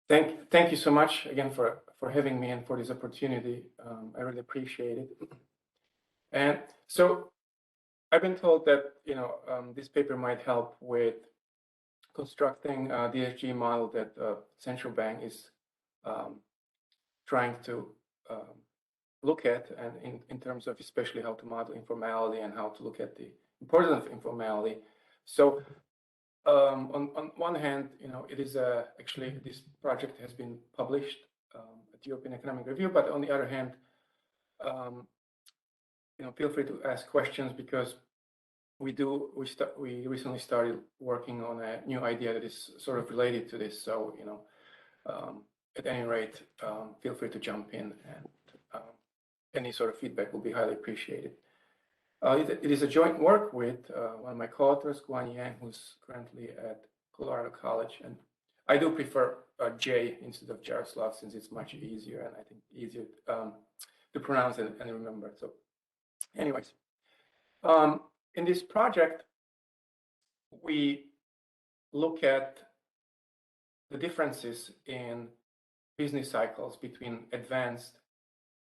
Thank you so much again for having me and for this opportunity. I really appreciate it. And so I've been told that this paper might help with constructing a DSG model that central bank is trying to look at, and in terms of especially how to model informality and how to look at the importance of informality. So on one hand, it is actually this project has been published at the European Economic Review, but on the other hand, feel free to ask questions because we recently started working on a new idea that is sort of related to this. So at any rate, feel free to jump in, and any sort of feedback will be highly appreciated. It is a joint work with one of my co-authors, Guan Yang, who's currently at Colorado College. And I do prefer J instead of Jaroslav, since it's much easier and I think easier to pronounce and remember. So anyways, in this project, we look at the differences in business cycles between advanced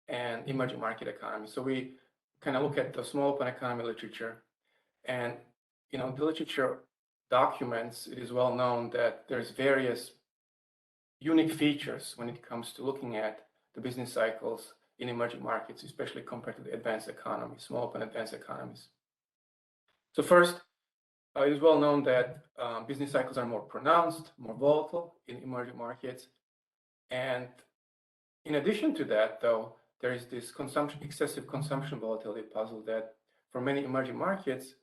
and emerging market economies. So we kind of look at the small open economy literature, and the literature documents, it is well known that there's various unique features when it comes to looking at the business cycles in emerging markets, especially compared to the advanced economies, small open advanced economies. So first, it is well known that business cycles are more pronounced, more volatile in emerging markets. And in addition to that, though, there is this excessive consumption volatility puzzle that for many emerging markets,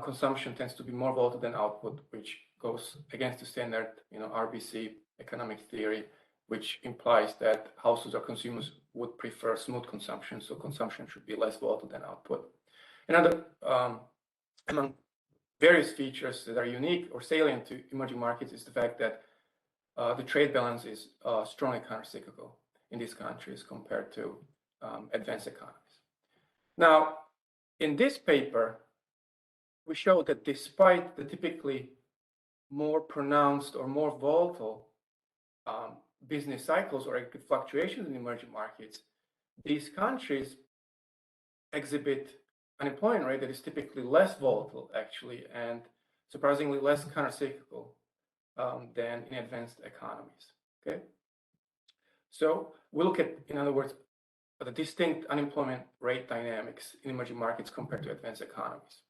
consumption tends to be more volatile than output, which goes against the standard, RBC economic theory, which implies that households or consumers would prefer smooth consumption, so consumption should be less volatile than output. Another among various features that are unique or salient to emerging markets is the fact that the trade balance is strongly countercyclical in these countries compared to advanced economies. Now, in this paper, we show that despite the typically more pronounced or more volatile business cycles or fluctuations in emerging markets, these countries exhibit unemployment rate that is typically less volatile, actually, and surprisingly less countercyclical than in advanced economies. Okay. So we look at, in other words, the distinct unemployment rate dynamics in emerging markets compared to advanced economies.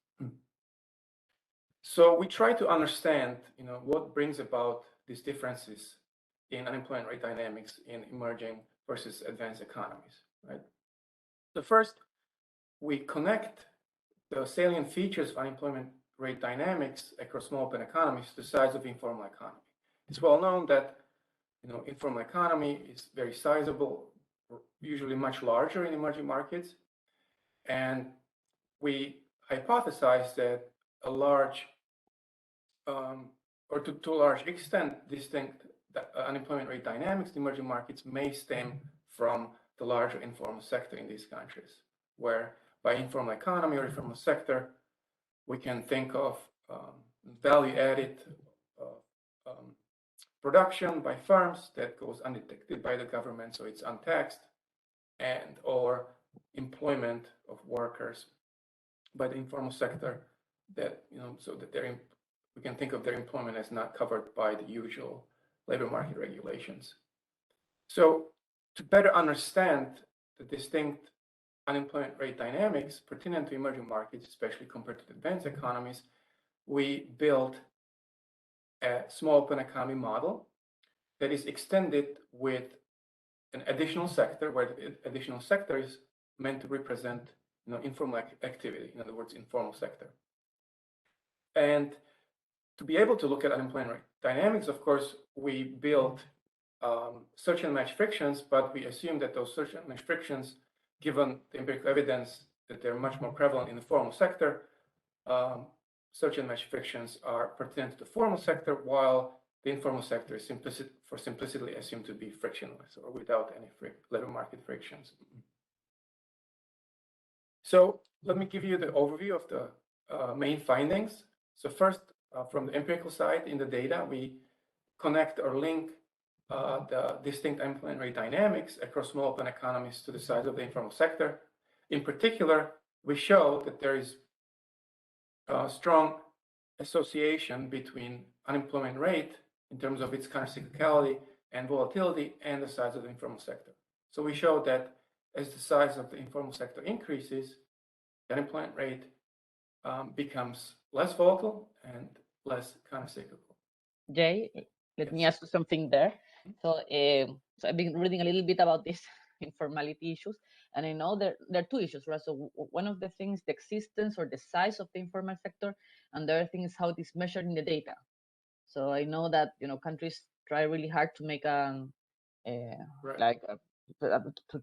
So we try to understand, what brings about these differences in unemployment rate dynamics in emerging versus advanced economies, right? So first, we connect the salient features of unemployment rate dynamics across small open economies to the size of the informal economy. It's well known that informal economy is very sizable, usually much larger in emerging markets. And we hypothesize that a large, or to a large extent, distinct unemployment rate dynamics in emerging markets may stem from the larger informal sector in these countries, where by informal economy or informal sector, we can think of value-added production by firms that goes undetected by the government, so it's untaxed, and or employment of workers by the informal sector that, so that we can think of their employment as not covered by the usual labor market regulations. So to better understand the distinct unemployment rate dynamics pertinent to emerging markets, especially compared to advanced economies, we built a small open economy model that is extended with an additional sector, where the additional sector is meant to represent informal activity, in other words, informal sector. And to be able to look at unemployment rate dynamics, of course, we built search and match frictions, but we assume that those search and match frictions, given the empirical evidence that they're much more prevalent in the formal sector, search and match frictions are pertinent to the formal sector, while the informal sector is for simplicity assumed to be frictionless or without any labor market frictions. So let me give you the overview of the main findings. So first, from the empirical side in the data, we connect or link the distinct unemployment rate dynamics across small open economies to the size of the informal sector. In particular, we show that there is a strong association between unemployment rate in terms of its countercyclicality and volatility and the size of the informal sector. So we show that as the size of the informal sector increases, the unemployment rate becomes less volatile and less countercyclical. Jay, let me ask you something there. So, so I've been reading a little bit about this informality issues, and I know there are two issues, right? So one of the things, the existence or the size of the informal sector, and the other thing is how it is measured in the data. So I know that countries try really hard to make to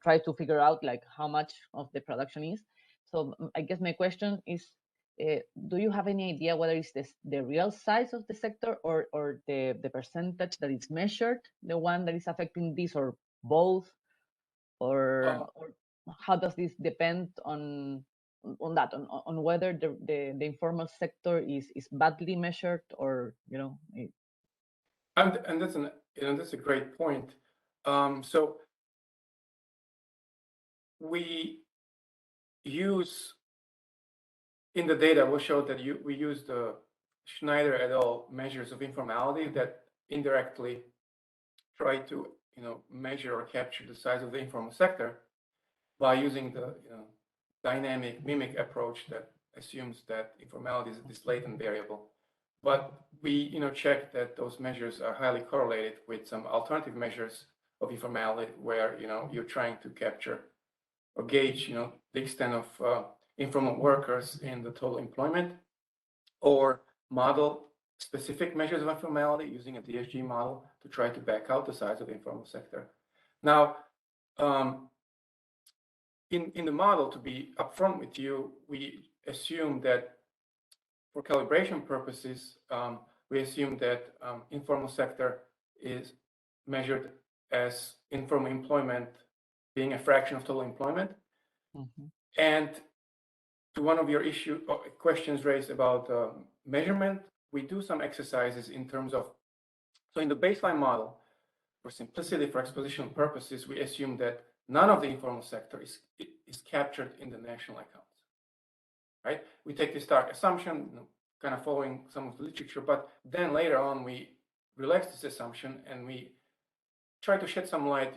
try to figure out like how much of the production is. So I guess my question is, do you have any idea whether it's the real size of the sector or the percentage that is measured, the one that is affecting this, or both, or how does this depend on that, on whether the informal sector is badly measured, or And that's a great point. So we use in the data, we'll show that we use the Schneider et al. Measures of informality that indirectly try to measure or capture the size of the informal sector by using the dynamic mimic approach that assumes that informality is this latent variable. But we check that those measures are highly correlated with some alternative measures of informality where you're trying to capture or gauge the extent of informal workers in the total employment, or model specific measures of informality using a DSG model to try to back out the size of the informal sector. Now, in the model, to be upfront with you, we assume that for calibration purposes, we assume that informal sector is measured as informal employment being a fraction of total employment. Mm-hmm. And to one of your questions raised about measurement, we do some exercises in terms of, so in the baseline model, for simplicity, for expositional purposes, we assume that none of the informal sector is captured in the national accounts, right? We take this stark assumption, kind of following some of the literature, but then later on we relax this assumption and we try to shed some light,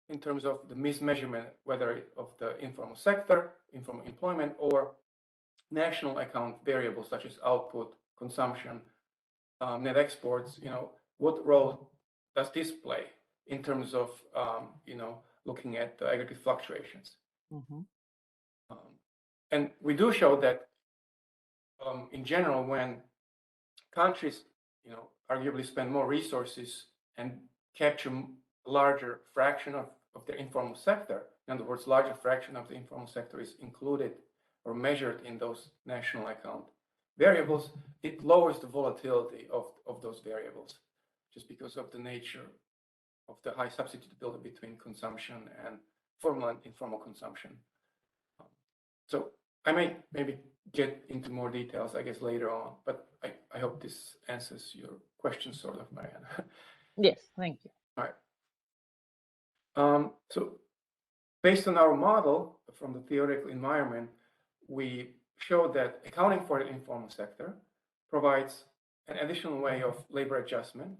in terms of the mismeasurement, whether of the informal sector, informal employment, or national account variables such as output, consumption, net exports. What role does this play in terms of looking at the aggregate fluctuations? Mm-hmm. And we do show that in general, when countries arguably spend more resources and capture a larger fraction of the informal sector, in other words, larger fraction of the informal sector is included or measured in those national account variables, it lowers the volatility of those variables just because of the nature of the high substitutability between consumption and formal and informal consumption. So I may maybe get into more details, I guess, later on, but I hope this answers your question, sort of, Marianne. Yes, thank you. All right. So based on our model from the theoretical environment, we show that accounting for the informal sector provides an additional way of labor adjustment,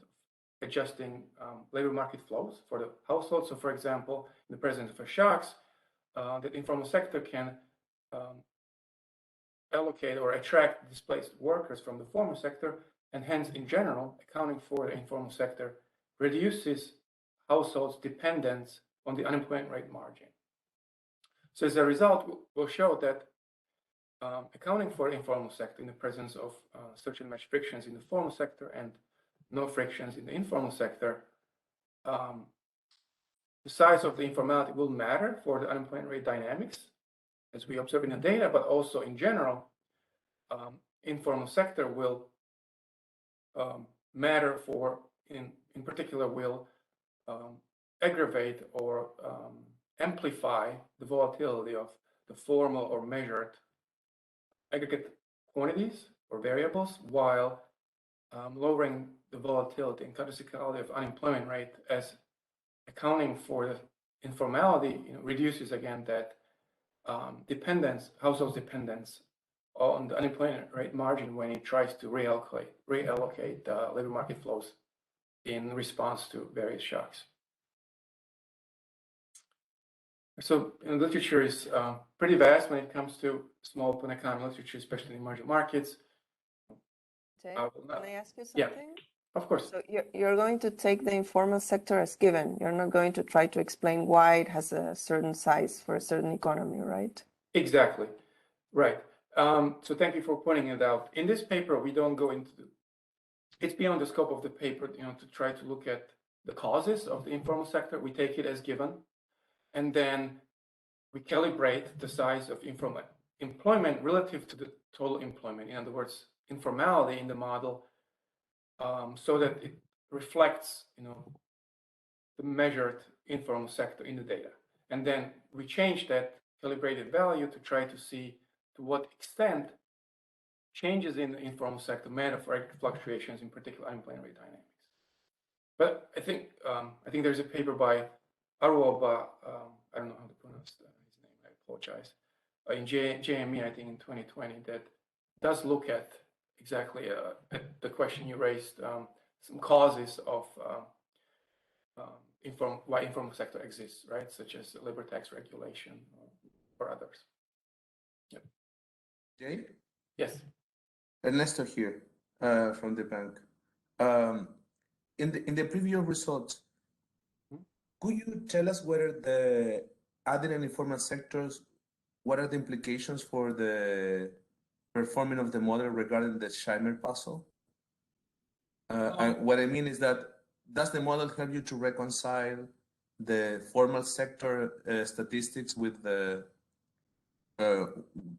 adjusting labor market flows for the household. So for example, in the presence of shocks, the informal sector can allocate or attract displaced workers from the formal sector, and hence, in general, accounting for the informal sector reduces households' dependence on the unemployment rate margin. So as a result, we'll show that accounting for the informal sector in the presence of search and match frictions in the formal sector and no frictions in the informal sector, the size of the informality will matter for the unemployment rate dynamics, as we observe in the data, but also in general, informal sector will matter for, in particular, will aggravate or amplify the volatility of the formal or measured aggregate quantities or variables, while lowering the volatility and countercyclicality of unemployment rate as accounting for the informality, reduces again that household dependence on the unemployment rate margin when it tries to reallocate labor market flows in response to various shocks. So literature is pretty vast when it comes to small open economy literature, especially in emerging markets. Jay, can I ask you something? Yeah, of course. So you're going to take the informal sector as given. You're not going to try to explain why it has a certain size for a certain economy, right? Exactly, right. So thank you for pointing it out. In this paper, we don't go into it's beyond the scope of the paper, to try to look at the causes of the informal sector. We take it as given, and then we calibrate the size of informal employment relative to the total employment. In other words, informality in the model, so that it reflects, the measured informal sector in the data. And then we change that calibrated value to try to see to what extent changes in the informal sector matter for fluctuations, in particular unemployment rate dynamics. But I think there's a paper by Aruoba, I don't know how to pronounce his name, I apologize, in JME, I think in 2020, that does look at exactly at the question you raised, some causes of why informal sector exists, right? Such as labor tax regulation or others. Yep. Jay? Yes. Ernesto here from the bank. In the previous results, could you tell us whether the added and informal sectors, what are the implications for the performing of the model regarding the Scheimer puzzle? And what I mean is that, does the model help you to reconcile the formal sector statistics with the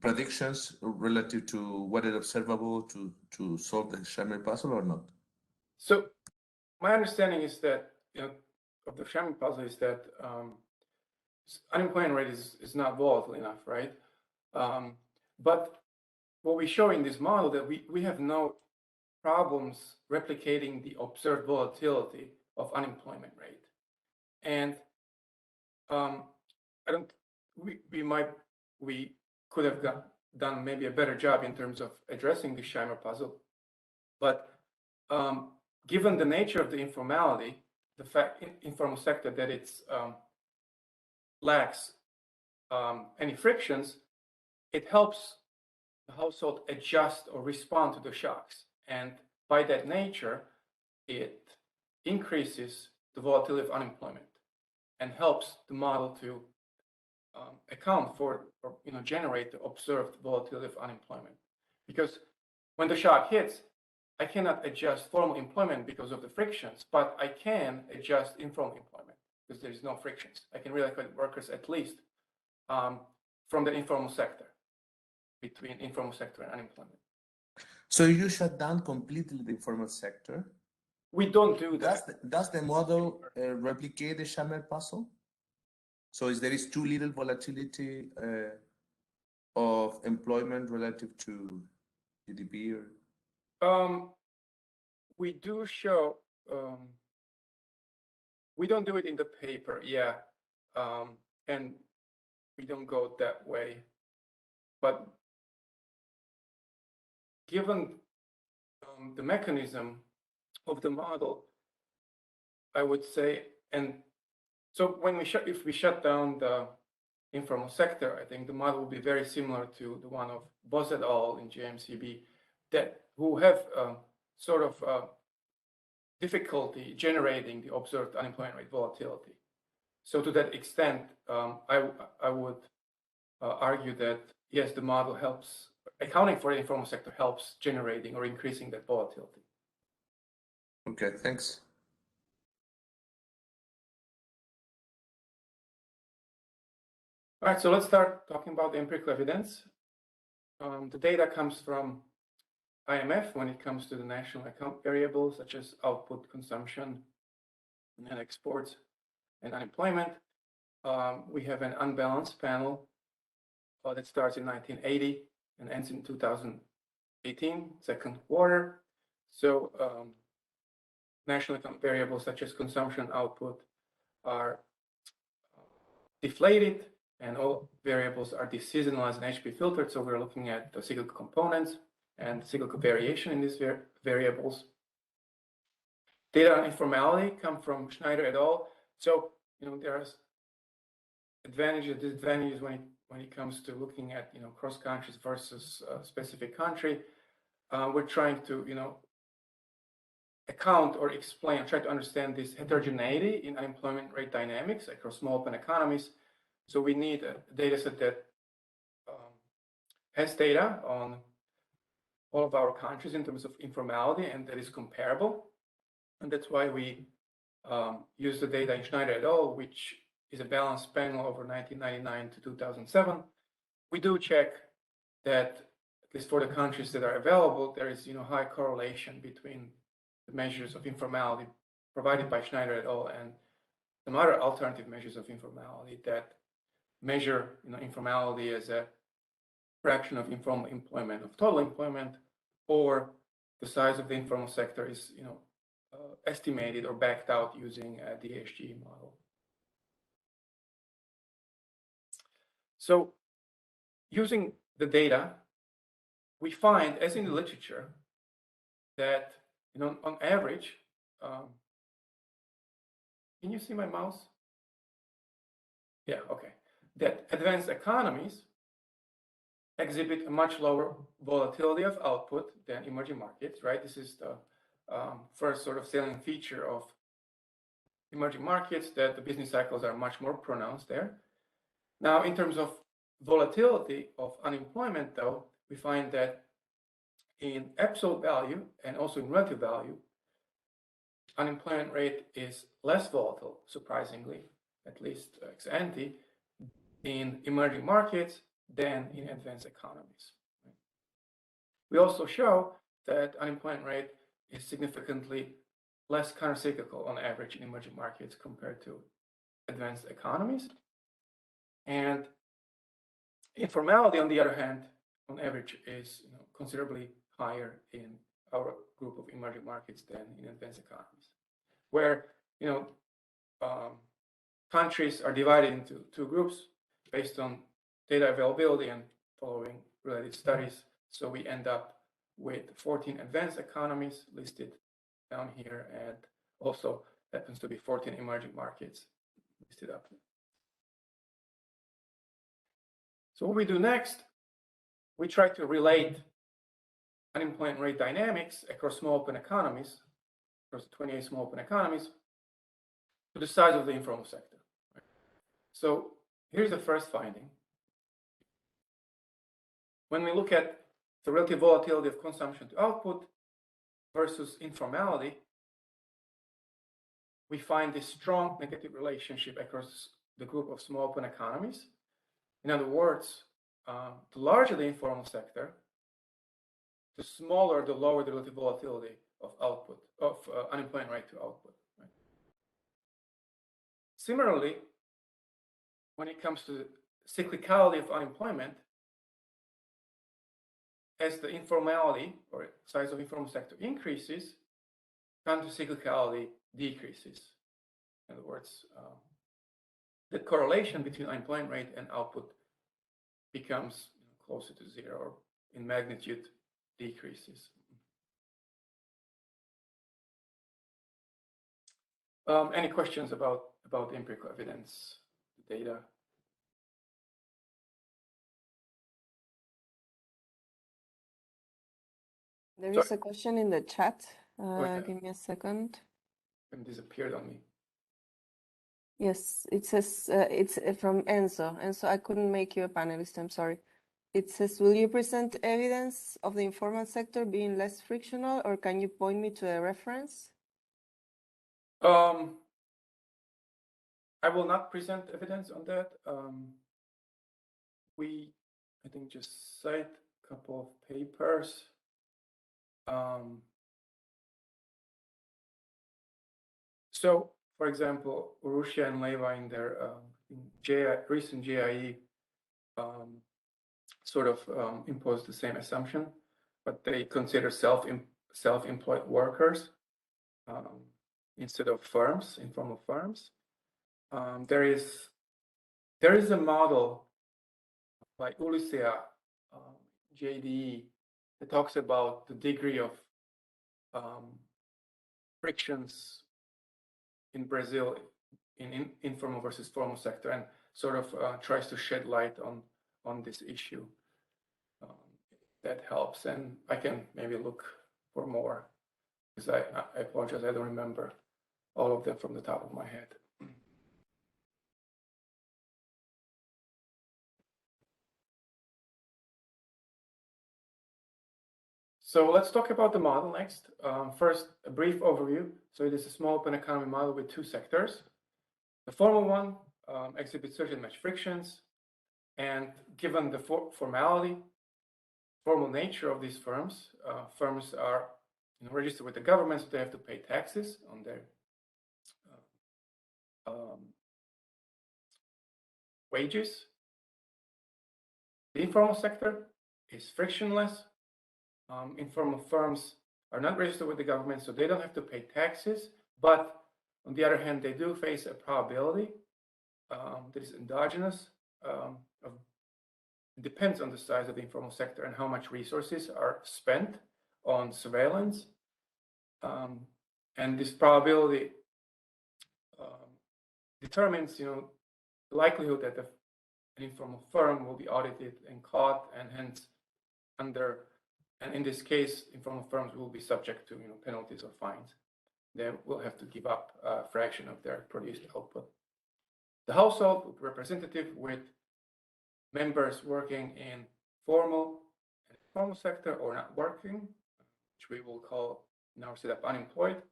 predictions relative to what is observable to solve the Scheimer puzzle or not? So my understanding is that, of the Scheimer puzzle is that unemployment rate is not volatile enough, right? But what we show in this model that we have no problems replicating the observed volatility of unemployment rate. And we could have done maybe a better job in terms of addressing the Scheimer puzzle, but given the nature of the informality, the informal sector that it's lacks any frictions, it helps the household adjust or respond to the shocks. And by that nature, it increases the volatility of unemployment and helps the model to account for or generate the observed volatility of unemployment. Because when the shock hits, I cannot adjust formal employment because of the frictions, but I can adjust informal employment because there is no frictions. I can relocate workers at least from the informal sector, between informal sector and unemployment. So you shut down completely the informal sector? We don't do that. Does the model replicate the Scheimer puzzle? So there is too little volatility of employment relative to GDP? We do show, we don't do it in the paper, yeah, and we don't go that way. But given the mechanism of the model, I would say, and so when if we shut down the informal sector, I think the model will be very similar to the one of Boss et al. In JMCB, who have sort of difficulty generating the observed unemployment rate volatility. So to that extent, I would argue that yes, the model helps, accounting for the informal sector helps generating or increasing that volatility. Okay, thanks. All right, so let's start talking about the empirical evidence. The data comes from IMF when it comes to the national account variables such as output, consumption, and exports, and unemployment. We have an unbalanced panel that starts in 1980 and ends in 2018, second quarter. So national income variables such as consumption, output are deflated, and all variables are deseasonalized and HP filtered. So we're looking at the cyclical components and cyclical variation in these variables. Data on informality come from Schneider et al. So there's advantages, disadvantages when it comes to looking at cross countries versus a specific country. We're trying to account or explain, try to understand this heterogeneity in unemployment rate dynamics across small open economies. So we need a data set that has data on all of our countries in terms of informality and that is comparable. And that's why we use the data in Schneider et al., which is a balanced panel over 1999 to 2007. We do check that, at least for the countries that are available, there is high correlation between the measures of informality provided by Schneider et al. And some other alternative measures of informality that measure informality as a fraction of informal employment of total employment, or the size of the informal sector is estimated or backed out using a DHG model. So using the data, we find, as in the literature, that on average, can you see my mouse? Yeah, okay. That advanced economies exhibit a much lower volatility of output than emerging markets, right? This is the first sort of salient feature of emerging markets, that the business cycles are much more pronounced there. Now, in terms of volatility of unemployment, though, we find that in absolute value and also in relative value, unemployment rate is less volatile, surprisingly, at least ex ante, in emerging markets than in advanced economies. We also show that unemployment rate is significantly less countercyclical on average in emerging markets compared to advanced economies. And informality, on the other hand, on average is considerably higher in our group of emerging markets than in advanced economies, where countries are divided into two groups based on data availability and following related studies. So we end up with 14 advanced economies listed down here, and also happens to be 14 emerging markets listed up here. So what we do next, we try to relate unemployment rate dynamics across small open economies, across 28 small open economies, to the size of the informal sector. So here's the first finding. When we look at the relative volatility of consumption to output versus informality, we find this strong negative relationship across the group of small open economies. In other words, the larger the informal sector, the smaller, the lower the relative volatility of output, of unemployment rate to output. Right? Similarly, when it comes to the cyclicality of unemployment, as the informality or size of informal sector increases, countercyclicality decreases. In other words, the correlation between unemployment rate and output becomes closer to zero, or in magnitude decreases. Any questions about the empirical evidence, the data? There is a question in the chat. Okay. Give me a second. It disappeared on me. Yes, it says it's from Enzo. Enzo, I couldn't make you a panelist, I'm sorry. It says, will you present evidence of the informal sector being less frictional, or can you point me to a reference? I will not present evidence on that. We, I think, just cite a couple of papers. So, for example, Urrutia and Leva in their recent JIE sort of imposed the same assumption, but they consider self-employed workers instead of firms, informal firms. There is a model by Ulisea, JDE, that talks about the degree of frictions in Brazil in informal versus formal sector, and sort of tries to shed light on this issue. That helps, and I can maybe look for more, because I apologize, I don't remember all of them from the top of my head. So let's talk about the model next. First, a brief overview. So it is a small open economy model with two sectors. The formal one exhibits certain match frictions, and given the formal nature of these firms, firms are registered with the government, so they have to pay taxes on their wages. The informal sector is frictionless. Informal firms are not registered with the government, so they don't have to pay taxes. But on the other hand, they do face a probability that is endogenous. It depends on the size of the informal sector and how much resources are spent on surveillance. And this probability determines, the likelihood that an informal firm will be audited and caught, and hence and in this case, informal firms will be subject to penalties or fines. They will have to give up a fraction of their produced output. The household will be representative with members working in formal and informal sector or not working, which we will call in our setup unemployed,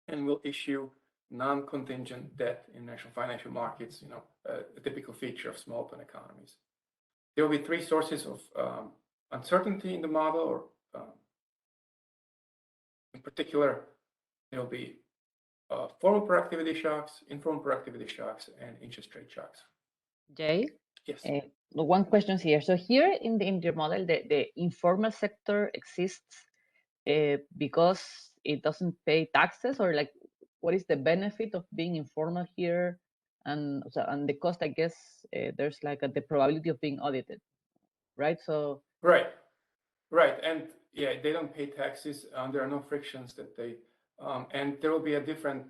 and will issue non-contingent debt in national financial markets, a typical feature of small open economies. There will be three sources of uncertainty in the model, or in particular, there will be formal productivity shocks, informal productivity shocks, and interest rate shocks. Jay? Yes. One question here. So here in the model, the informal sector exists because it doesn't pay taxes, or like, what is the benefit of being informal here? And the cost, I guess, there's like the probability of being audited, right? So right, and yeah, they don't pay taxes. There are no frictions that they, and there will be a different.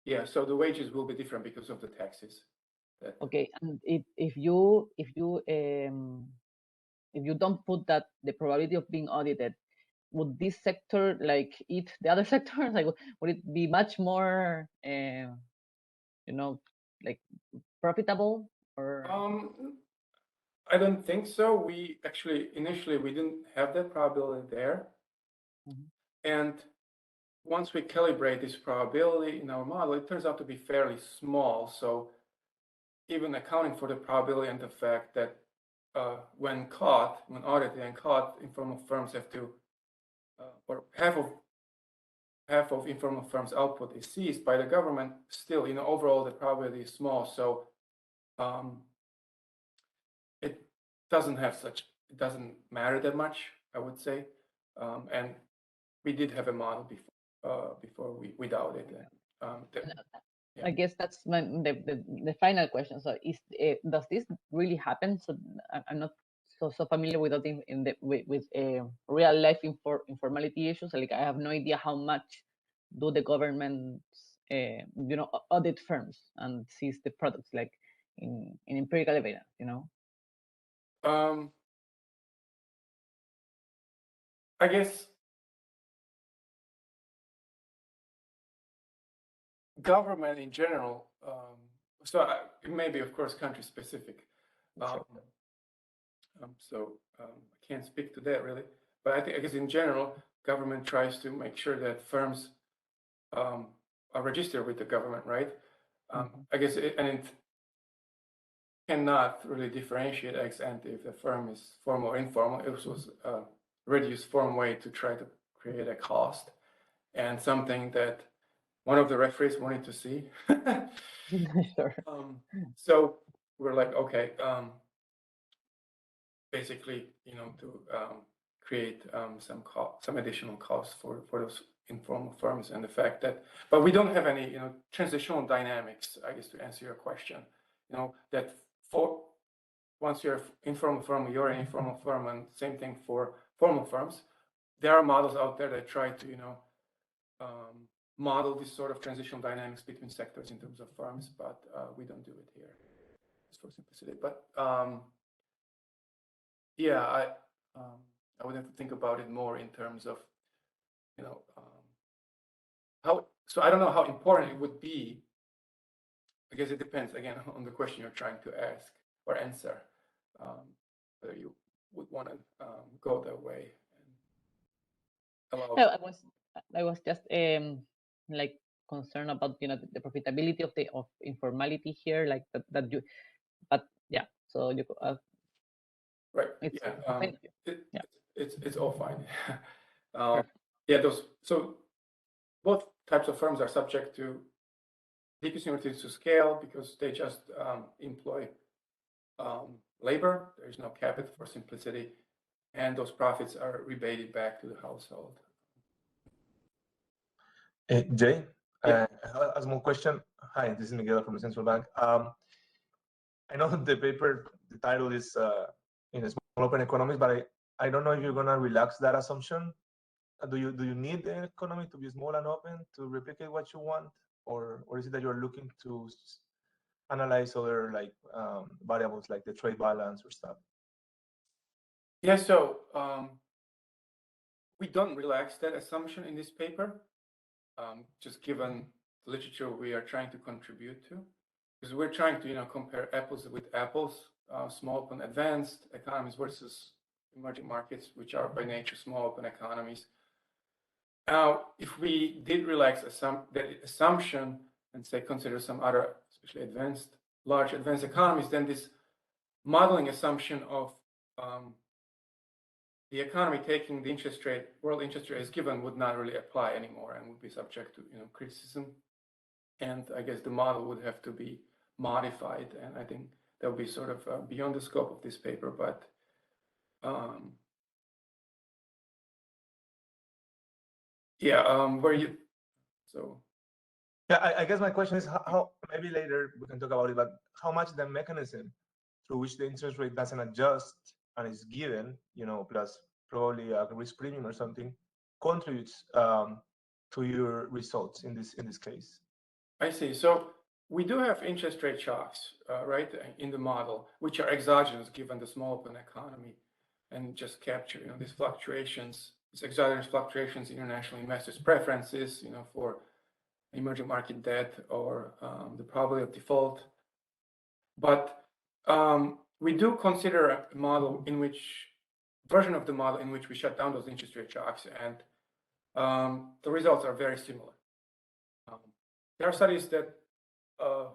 Yeah, so the wages will be different because of the taxes. Okay, and if you don't put that the probability of being audited, would this sector like eat the other sectors? Like, would it be much more, like profitable? Or I don't think so. We actually initially we didn't have that probability there, and once we calibrate this probability in our model, it turns out to be fairly small. So even accounting for the probability and the fact that when audited and caught, informal firms have to, or half of informal firms' output is seized by the government, still, overall the probability is small. So it doesn't matter that much, I would say. And we did have a model before we doubted it. I guess that's the final question. So does this really happen? So I'm not so familiar with with real life informality issues. Like, I have no idea how much do the governments audit firms and seize the products, like in empirical evidence, I guess government in general, so it may be, of course, country specific. So I can't speak to that really, but I guess in general, government tries to make sure that firms are registered with the government, right? I guess it cannot really differentiate ex ante if the firm is formal or informal. It was a reduced form way to try to create a cost, and something that one of the referees wanted to see. Sure. So we're like, okay, basically, to create some additional costs for those informal firms, and the fact that, but we don't have any transitional dynamics, I guess, to answer your question. That once you're an informal firm, you're an informal firm, and same thing for formal firms. There are models out there that try to model this sort of transitional dynamics between sectors in terms of firms, but we don't do it here, just for simplicity. But yeah, I would have to think about it more in terms of how. So I don't know how important it would be. I guess it depends again on the question you're trying to ask or answer, whether you would want to go that way. And allow. No, I was just like concerned about the profitability of informality here, like that you, but yeah, so you right, it's yeah, it's all fine. Perfect. Yeah, so both types of firms are subject to decreasing opportunities to scale because they just employ labor. There is no capital for simplicity, and those profits are rebated back to the household. Jay, Yeah. I have one question. Hi, this is Miguel from the Central Bank. I know the paper, the title is in a small open economies, but I don't know if you're gonna relax that assumption. Do you need the economy to be small and open to replicate what you want, or is it that you're looking to analyze other variables like the trade balance or stuff? Yeah, so we don't relax that assumption in this paper, just given the literature we are trying to contribute to, because we're trying to compare apples with apples, small open advanced economies versus emerging markets, which are by nature small open economies. Now, if we did relax that assumption and say consider some other, especially large advanced economies, then this modeling assumption of the economy taking the world interest rate as given would not really apply anymore and would be subject to criticism. And I guess the model would have to be modified, and I think that would be sort of beyond the scope of this paper, but yeah, Yeah, I guess my question is how maybe later we can talk about it, but how much the mechanism through which the interest rate doesn't adjust and is given, plus probably a risk premium or something, contributes to your results in this case. I see. So we do have interest rate shocks, right, in the model, which are exogenous given the small open economy, and just capture these fluctuations, these exogenous fluctuations, international investors' preferences, for emerging market debt or the probability of default. But we do consider a version of the model in which we shut down those interest rate shocks, and the results are very similar. There are studies that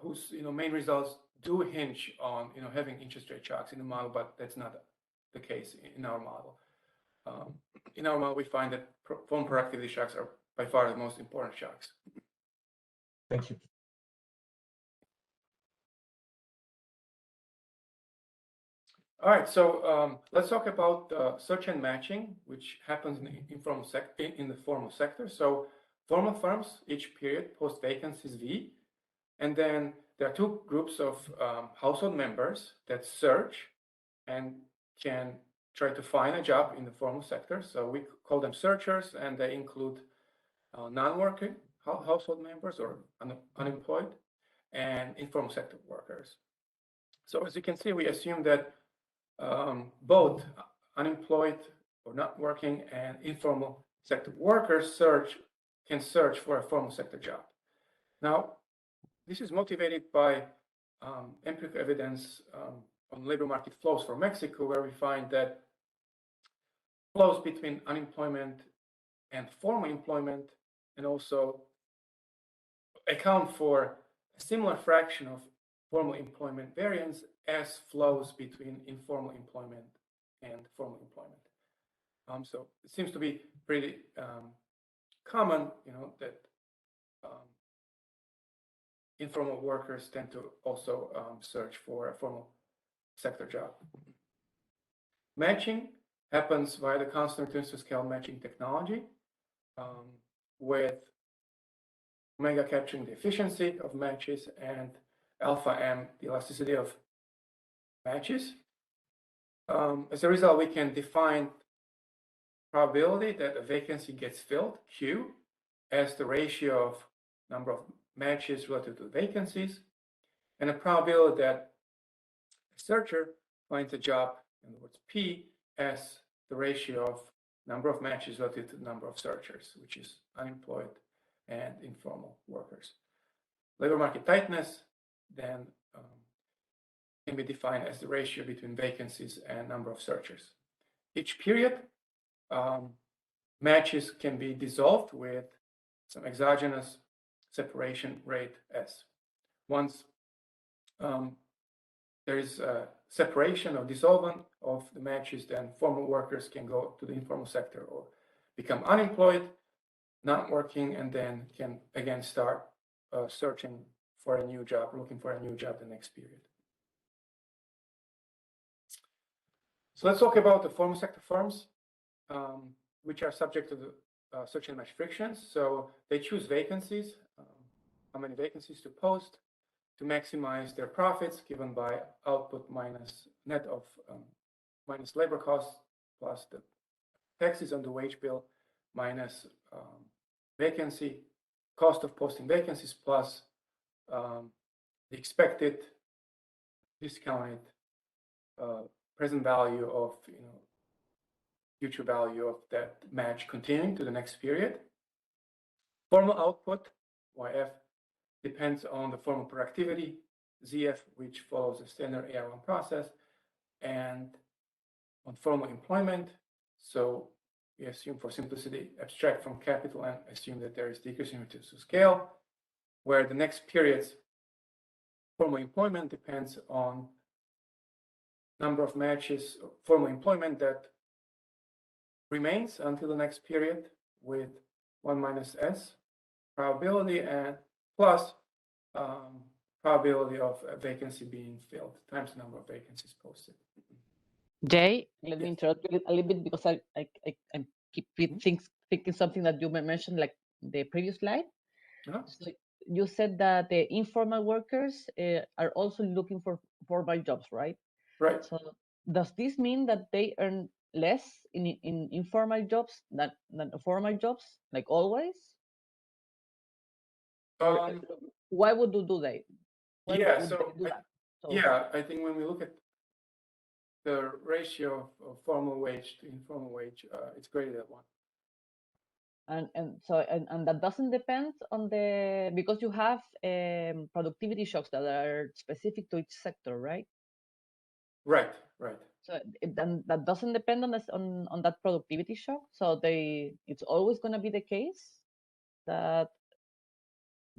whose main results do hinge on having interest rate shocks in the model, but that's not the case in our model. In our model, we find that form productivity shocks are by far the most important shocks. Thank you. All right, so let's talk about search and matching, which happens in the formal sector. So formal firms each period post vacancies V, and then there are two groups of household members that search and can try to find a job in the formal sector. So we call them searchers, and they include non-working household members or unemployed and informal sector workers. So as you can see, we assume that both unemployed or not working and informal sector workers can search for a formal sector job. Now, this is motivated by empirical evidence on labor market flows for Mexico, where we find that flows between unemployment and formal employment, and also account for a similar fraction of formal employment variance as flows between informal employment and formal employment. So it seems to be pretty common, that informal workers tend to also search for a formal sector job. Matching happens via the constant returns to scale matching technology, with omega capturing the efficiency of matches and alpha m the elasticity of matches. As a result, we can define probability that a vacancy gets filled, Q, as the ratio of number of matches relative to vacancies, and a probability that a searcher finds a job, in other words, P, as the ratio of number of matches relative to the number of searchers, which is unemployed and informal workers. Labor market tightness then can be defined as the ratio between vacancies and number of searchers. Each period, matches can be dissolved with some exogenous separation rate S. Once there is a separation or dissolvent of the matches, then formal workers can go to the informal sector or become unemployed, not working, and then can again start searching for a new job, looking for a new job the next period. So let's talk about the formal sector firms, which are subject to the search and match frictions. So they choose vacancies, how many vacancies to post, to maximize their profits given by output minus net of minus labor costs plus the taxes on the wage bill minus vacancy, cost of posting vacancies plus the expected discounted present value of future value of that match continuing to the next period. Formal output, YF, depends on the formal productivity, ZF, which follows the standard AR1 process, and on formal employment. So we assume, for simplicity, abstract from capital and assume that there is decreasing reduced to scale, where the next period's formal employment depends on number of matches, formal employment that remains until the next period with 1 minus S probability and plus probability of a vacancy being filled times the number of vacancies posted. Jay, let me interrupt you a little bit because I keep thinking something that you mentioned, like the previous slide. So you said that the informal workers are also looking for formal jobs, right? Right. So does this mean that they earn less in informal jobs than formal jobs, like always? Why would you do that? Why would they do that? Yeah, I think when we look at the ratio of formal wage to informal wage, it's greater than 1. And that doesn't depend on the, because you have productivity shocks that are specific to each sector, right? Right. So that doesn't depend on this, on that productivity shock. So it's always going to be the case that,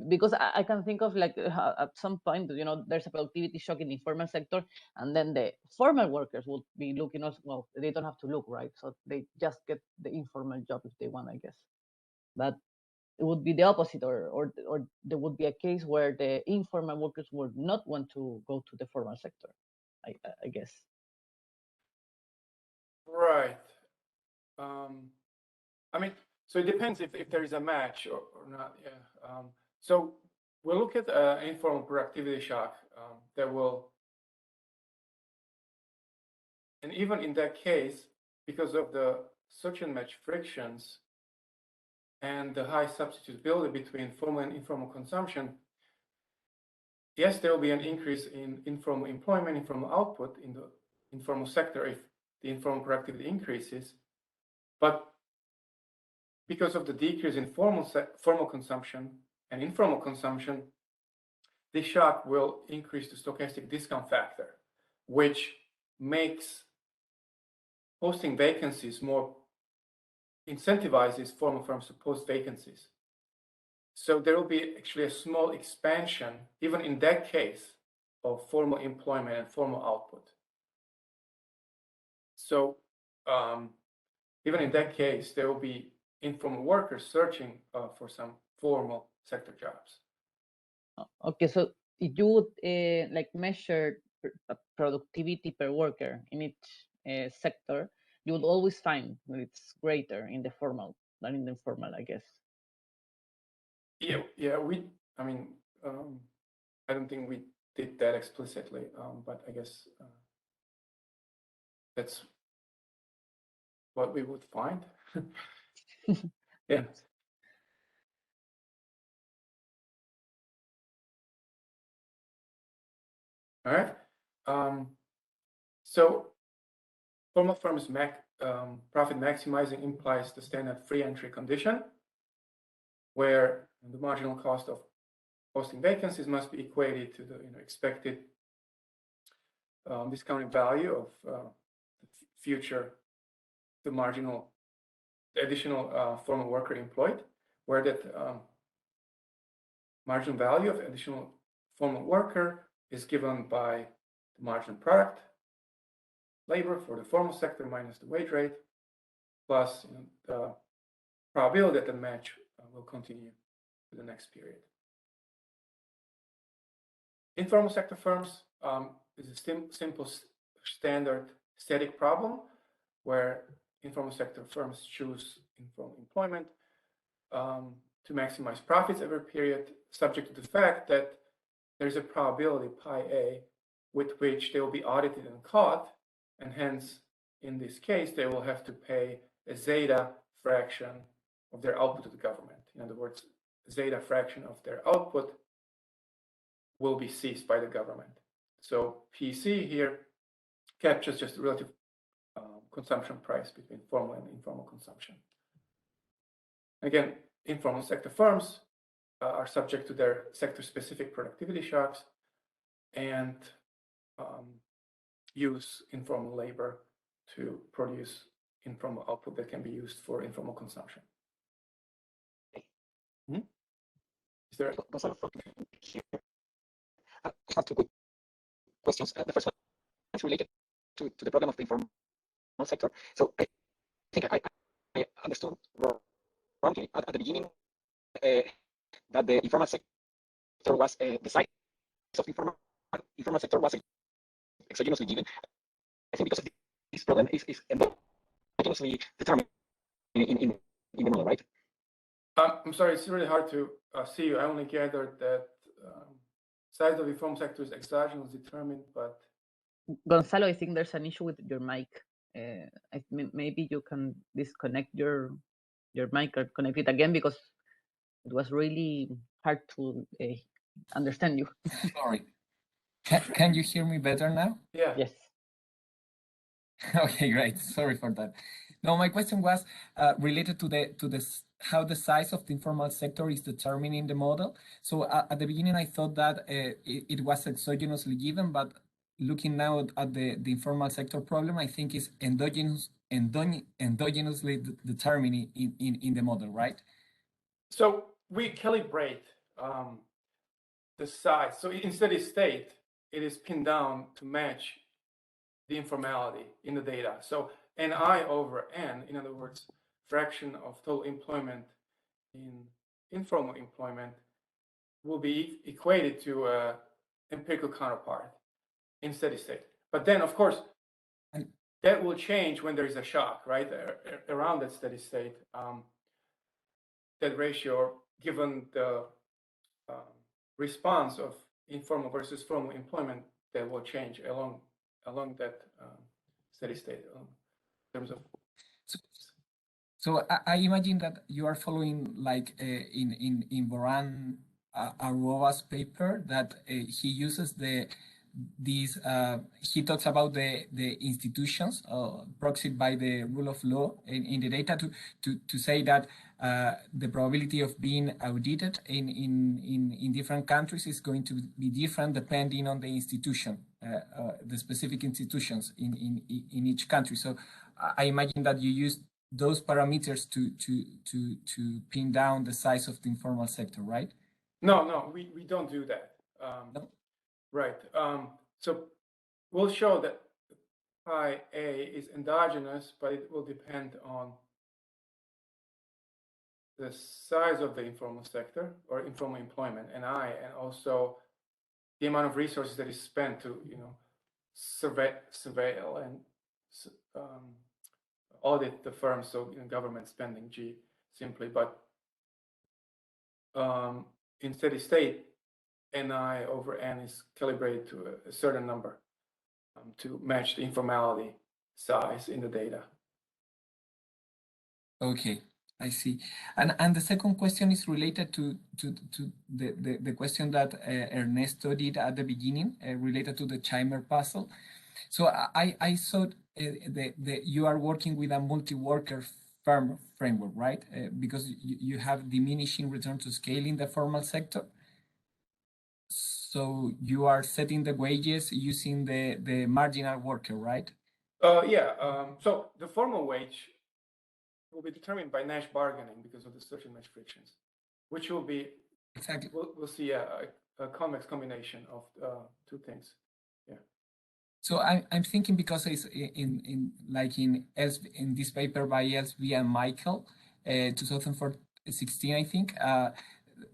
because I can think of like at some point, there's a productivity shock in the informal sector, and then the formal workers would be looking as well. They don't have to look, right? So they just get the informal job if they want, I guess. But it would be the opposite, or there would be a case where the informal workers would not want to go to the formal sector, I guess. Right. I mean, so it depends if there is a match or not. Yeah. So we'll look at informal productivity shock that will, and even in that case, because of the search and match frictions and the high substitutability between formal and informal consumption, yes, there will be an increase in informal employment, informal output in the informal sector if the informal productivity increases. But because of the decrease in formal consumption and informal consumption, this shock will increase the stochastic discount factor, which makes posting vacancies more, incentivizes formal firms to post vacancies. So there will be actually a small expansion, even in that case, of formal employment and formal output. So even in that case, there will be informal workers searching for some formal sector jobs. Okay, so if you would like measure productivity per worker in each sector, you will always find that it's greater in the formal than in the informal, I guess. Yeah, I mean, I don't think we did that explicitly, but I guess that's what we would find. Yeah. All right. So formal firms profit maximizing implies the standard free entry condition, where the marginal cost of posting vacancies must be equated to the expected discounted value of the additional formal worker employed, where that marginal value of additional formal worker is given by the marginal product labor for the formal sector minus the wage rate, plus the probability that the match will continue for the next period. Informal sector firms is a simple standard static problem where informal sector firms choose informal employment to maximize profits every period, subject to the fact that there's a probability pi a with which they will be audited and caught, and hence in this case they will have to pay a zeta fraction of their output to the government. In other words, zeta fraction of their output will be seized by the government. So PC here captures just the relative consumption price between formal and informal consumption. Again, informal sector firms are subject to their sector-specific productivity shocks and use informal labor to produce informal output that can be used for informal consumption. Mm-hmm. Is there? I have two quick questions. The first one is related to the problem of the informal sector. So I think I understood wrongly at the beginning that the informal sector was the size of the informal sector was exogenously given. I think because of this problem is endogenously determined in the model, right? I'm sorry, it's really hard to see you. I only gathered that size of the informal sector is exogenous determined, but Gonzalo, I think there's an issue with your mic. Maybe you can disconnect your mic or connect it again, because it was really hard to understand you. Sorry. Can you hear me better now? Yeah. Yes. Okay, great. Sorry for that. No, my question was related to how the size of the informal sector is determined in the model. So at the beginning, I thought that it was exogenously given, but looking now at the informal sector problem, I think it's endogenously determined in the model, right? So we calibrate the size. So in steady state, it is pinned down to match the informality in the data. So Ni over N, in other words, fraction of total employment in informal employment, will be equated to an empirical counterpart in steady state. But then, of course, that will change when there is a shock, right? Around that steady state, that ratio, given the response of informal versus formal employment, that will change along that steady state in terms of. So I imagine that you are following, like in Boran Arova's paper, that he uses he talks about the institutions proxied by the rule of law in the data to say that the probability of being audited in different countries is going to be different depending on the institution, the specific institutions in each country. So I imagine that you use those parameters to pin down the size of the informal sector, right? No, we don't do that. No? Right. So we'll show that pi a is endogenous, but it will depend on the size of the informal sector or informal employment, Ni, and also the amount of resources that is spent to surveil and audit the firms, so government spending G simply, but in steady state, Ni over N is calibrated to a certain number to match the informality size in the data. Okay, I see. And the second question is related to the question that Ernesto did at the beginning, related to the Chimer puzzle. So I saw that you are working with a multi-worker firm framework, right? Because you have diminishing return to scale in the formal sector. So you are setting the wages using the marginal worker, right? Yeah. So the formal wage will be determined by Nash bargaining because of the search Nash frictions, which will be exactly. We'll see a convex combination of two things. Yeah. So I'm thinking because it's in this paper by Elsby and Michael, 2016, I think,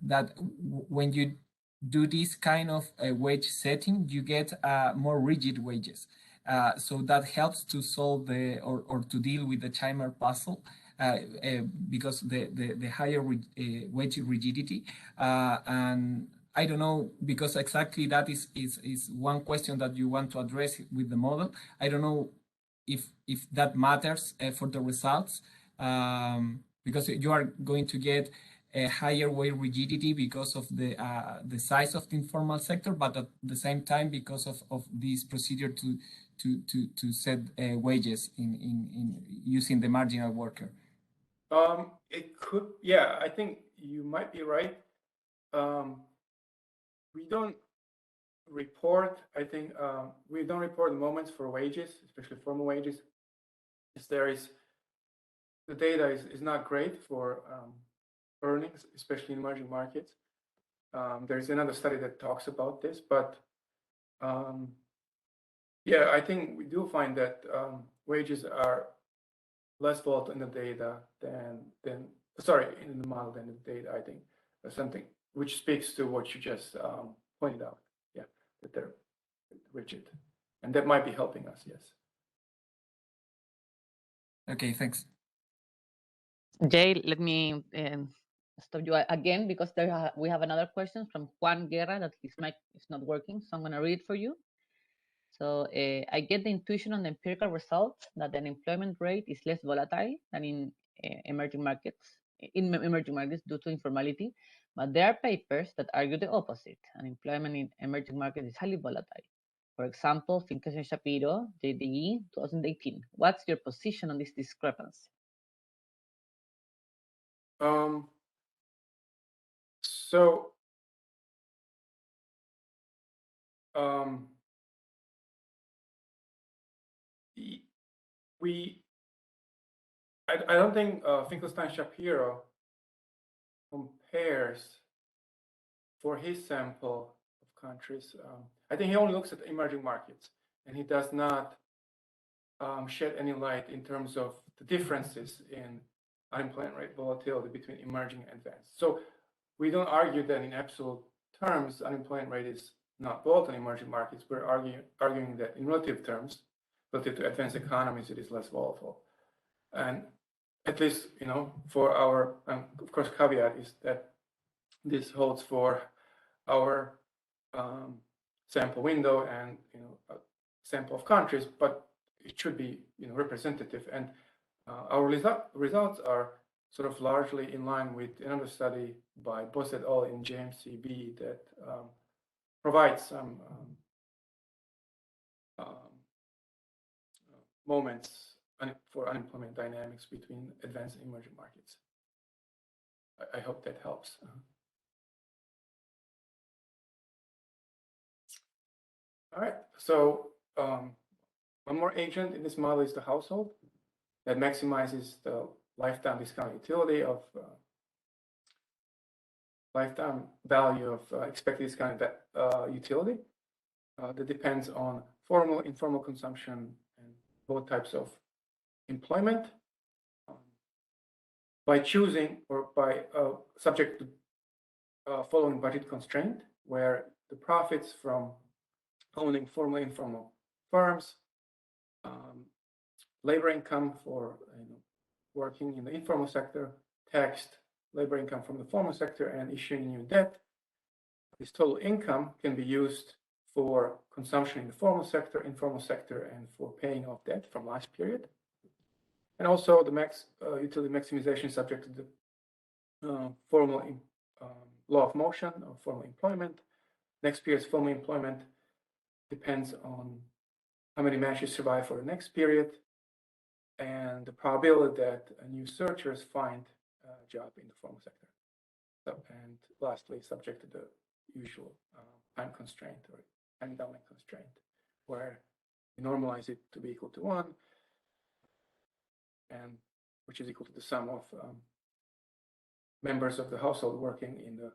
that when you do this kind of wage setting, you get more rigid wages. So that helps to solve or to deal with the Chimer puzzle. Because the higher wage rigidity, and I don't know, because exactly that is one question that you want to address with the model. I don't know if that matters for the results, because you are going to get a higher wage rigidity because of the size of the informal sector, but at the same time because of this procedure to set wages in using the marginal worker. It could, yeah, I think you might be right. We don't report, I think, we don't report moments for wages, especially formal wages. The data is not great for earnings, especially in emerging markets. There's another study that talks about this, but yeah, I think we do find that wages are less volatile in the data than in the model than the data, I think. Something which speaks to what you just pointed out. Yeah, that they're rigid. And that might be helping us, yes. Okay, thanks. Jay, let me stop you again, because we have another question from Juan Guerra that his mic is not working, so I'm going to read it for you. So I get the intuition on the empirical results that the unemployment rate is less volatile than in emerging markets due to informality, but there are papers that argue the opposite. Unemployment in emerging markets is highly volatile. For example, Finkelstein Shapiro, JDE, 2018. What's your position on this discrepancy? I don't think Finkelstein Shapiro compares for his sample of countries. I think he only looks at emerging markets, and he does not shed any light in terms of the differences in unemployment rate volatility between emerging and advanced. So we don't argue that in absolute terms unemployment rate is not volatile in emerging markets. We're arguing that in relative terms, relative to advanced economies, it is less volatile. And at least, for our, of course, caveat is that this holds for our sample window and a sample of countries, but it should be representative. And our results are sort of largely in line with another study by Boss et al. In JMCB that provides some moments for unemployment dynamics between advanced and emerging markets. I hope that helps. All right, so one more agent in this model is the household that maximizes the lifetime discount utility of lifetime value of expected discount utility that depends on formal, informal consumption and both types of employment by choosing or by subject to following budget constraint, where the profits from owning formal, informal firms labor income for working in the informal sector, taxed labor income from the formal sector, and issuing new debt. This total income can be used for consumption in the formal sector, informal sector, and for paying off debt from last period. And also the utility maximization is subject to the formal law of motion or formal employment. Next period's formal employment depends on how many matches survive for the next period and the probability that new searchers find a job in the formal sector. And lastly, subject to the usual time constraint or time doubling constraint, where we normalize it to be equal to 1, and which is equal to the sum of members of the household working in the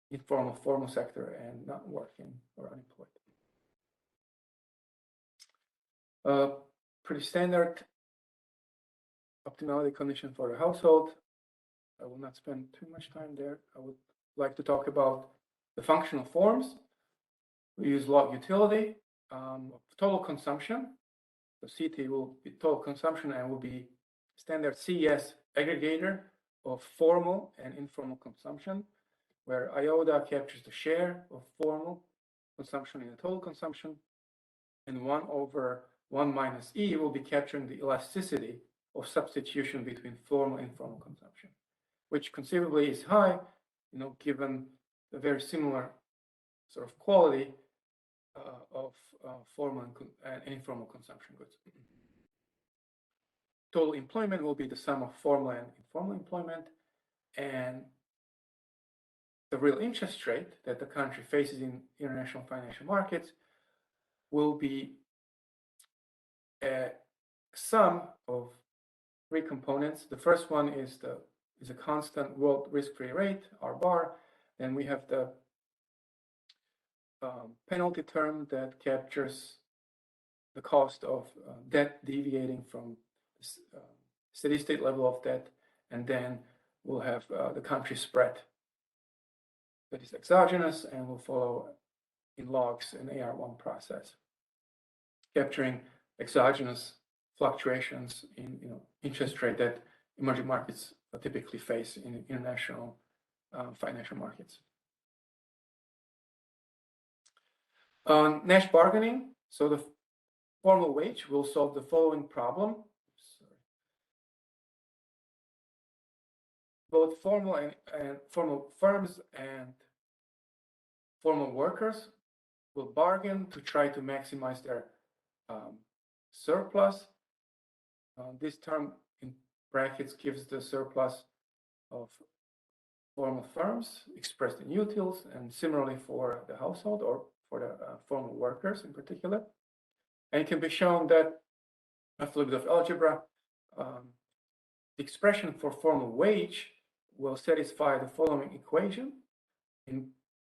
informal formal sector and not working or unemployed. Pretty standard optimality condition for the household. I will not spend too much time there. I would like to talk about the functional forms. We use log utility of total consumption. So CT will be total consumption and will be standard CES aggregator of formal and informal consumption, where iota captures the share of formal consumption in the total consumption, and 1 over 1 minus E will be capturing the elasticity of substitution between formal and informal consumption, which conceivably is high, given the very similar sort of quality of formal and informal consumption goods. Total employment will be the sum of formal and informal employment, and the real interest rate that the country faces in international financial markets will be a sum of 3 components. The first one is a constant world risk-free rate, R bar. Then we have the penalty term that captures the cost of debt deviating from the steady state level of debt, and then we'll have the country spread that is exogenous and will follow in logs an AR1 process, capturing exogenous fluctuations in interest rate that emerging markets typically face in international financial markets. On Nash bargaining, so the formal wage will solve the following problem. Both formal and formal firms and formal workers will bargain to try to maximize their surplus. This term in brackets gives the surplus of formal firms expressed in utils, and similarly for the household or for the formal workers in particular. And it can be shown that after a little bit of algebra, the expression for formal wage will satisfy the following equation.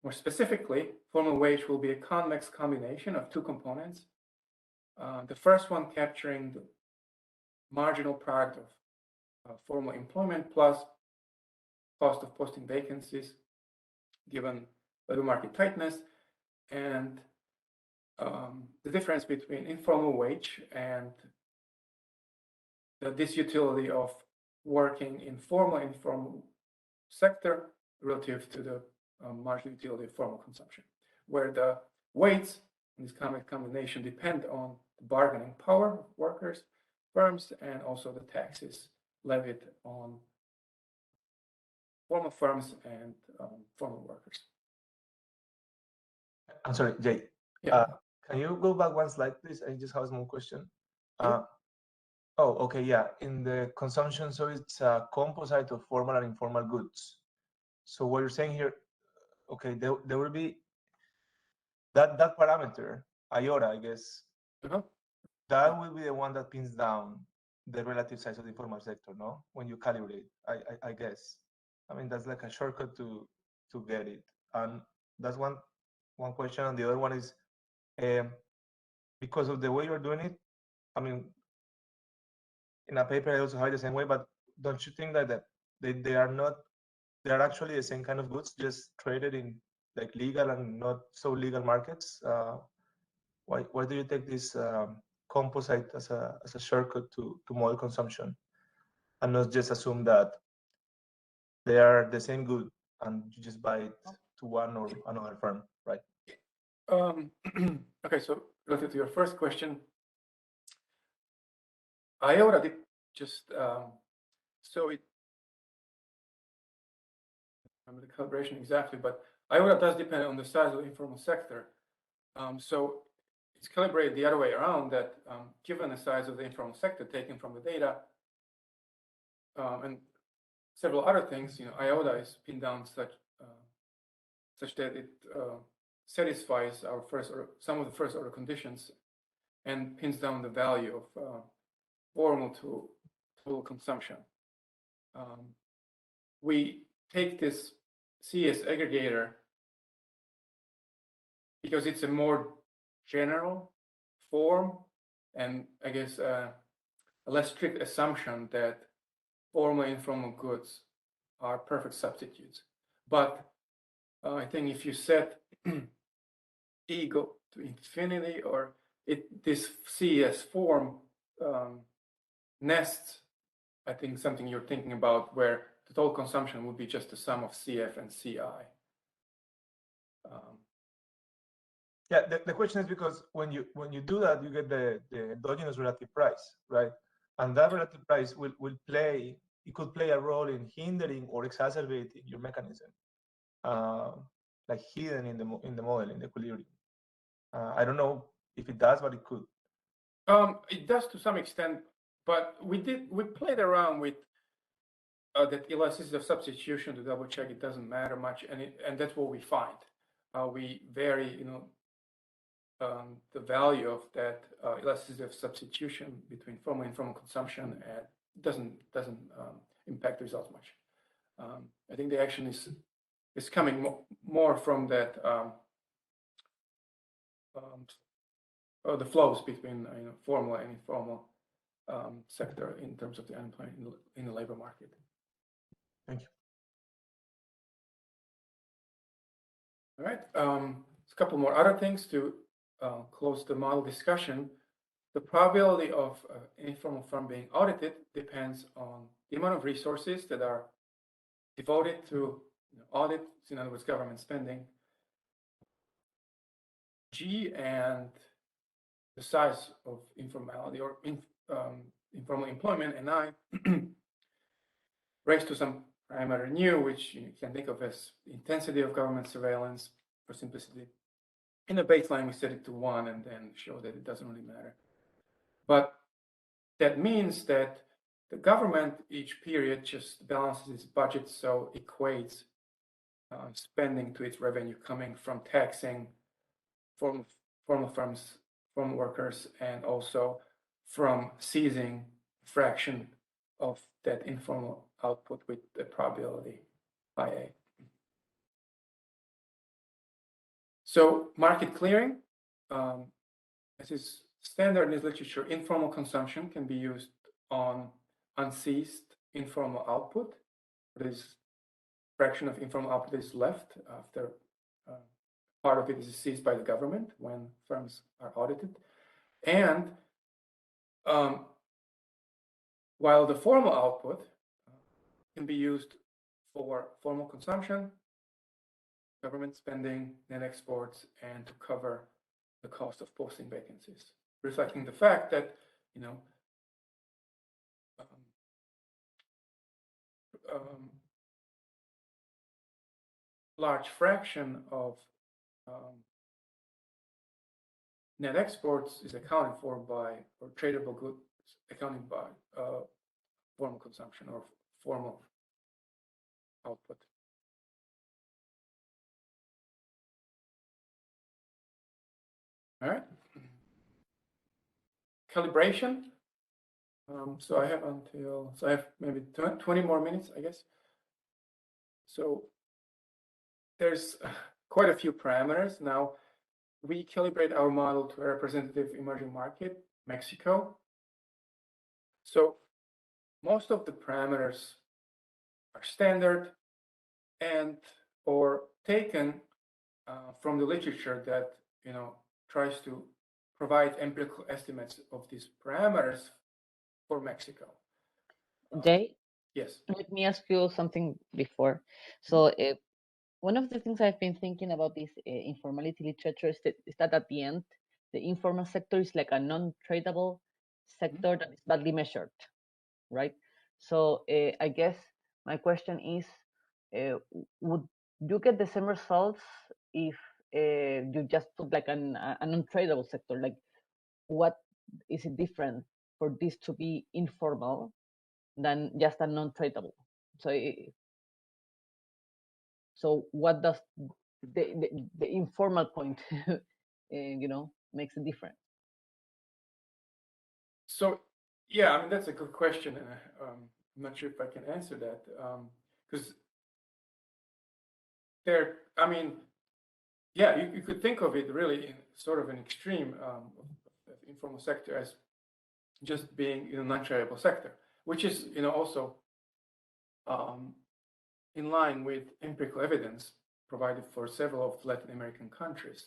More specifically, formal wage will be a convex combination of 2 components. The first one capturing the marginal product of formal employment plus cost of posting vacancies given labor market tightness, and the difference between informal wage and the disutility of working in formal and informal sector relative to the marginal utility of formal consumption, where the weights in this combination depend on the bargaining power of workers, firms, and also the taxes levied on formal firms and formal workers. I'm sorry, Jay. Yeah. Can you go back 1 slide, please? I just have a small question. Yeah. Oh, okay, yeah. In the consumption, so it's a composite of formal and informal goods. So what you're saying here, okay, there will be that parameter, iota, I guess, that will be the one that pins down the relative size of the informal sector, no? When you calibrate, I guess. I mean, that's like a shortcut to get it. And that's one question. And the other one is, because of the way you're doing it, I mean, in a paper I also have it the same way, but don't you think that they are actually the same kind of goods, just traded in like legal and not so legal markets? Why do you take this composite as a shortcut to model consumption, and not just assume that they are the same good and you just buy it to one or another firm, right? Okay, so related to your first question, IOTA did just so it. I remember the calibration exactly, but IOTA does depend on the size of the informal sector. So it's calibrated the other way around, that given the size of the informal sector taken from the data and several other things, IOTA is pinned down such that it satisfies our some of the first order conditions and pins down the value of formal to total consumption. We take this CS aggregator because it's a more general form, and I guess a less strict assumption that formal and informal goods are perfect substitutes. But I think if you set E go to infinity, or this CS form nests, I think something you're thinking about, where the total consumption would be just the sum of CF and CI. Yeah, the question is because when you do that, you get the endogenous relative price, right? And that relative price will play, it could play a role in hindering or exacerbating your mechanism, like hidden in the model, in the equilibrium. I don't know if it does, but it could. It does to some extent, but we played around with that elasticity of substitution to double check it doesn't matter much, and that's what we find. We vary, the value of that elasticity of substitution between formal and informal consumption, and doesn't impact the results much. I think the action is coming more from that the flows between formal and informal sector in terms of the unemployment in the labor market. Thank you. All right, a couple more other things to close the model discussion. The probability of an informal firm being audited depends on the amount of resources that are devoted to audit, in other words, government spending, G, and the size of informality or informal employment, and I, raised to some parameter nu, which you can think of as intensity of government surveillance for simplicity. In the baseline, we set it to 1 and then show that it doesn't really matter. But that means that the government each period just balances its budget, so equates spending to its revenue coming from taxing formal firms, formal workers, and also from seizing a fraction of that informal output with the probability IA. So market clearing, this is standard in this literature. Informal consumption can be used on unseized informal output. This fraction of informal output is left after part of it is seized by the government when firms are audited. And while the formal output can be used for formal consumption, government spending, net exports, and to cover the cost of posting vacancies, reflecting the fact that large fraction of net exports is accounted for by, or tradable goods accounted by formal consumption or formal output. All right. Calibration. So I have maybe 20 more minutes, I guess. So there's quite a few parameters. Now, we calibrate our model to a representative emerging market, Mexico. So most of the parameters are standard and or taken from the literature that tries to provide empirical estimates of these parameters for Mexico. Jay, Yes. let me ask you something before. So one of the things I've been thinking about this informality literature is that at the end, the informal sector is like a non-tradable sector that is badly measured, right? So I guess my question is, would you get the same results if you just put like a non-tradable sector? Like, what is it different for this to be informal than just a non-tradable? So what does the informal point, makes a difference? So, yeah, I mean, that's a good question. And I'm not sure if I can answer that. Because I mean, yeah, you could think of it really in sort of an extreme of the informal sector as just being in a non-tradable sector, which is, also in line with empirical evidence provided for several of Latin American countries.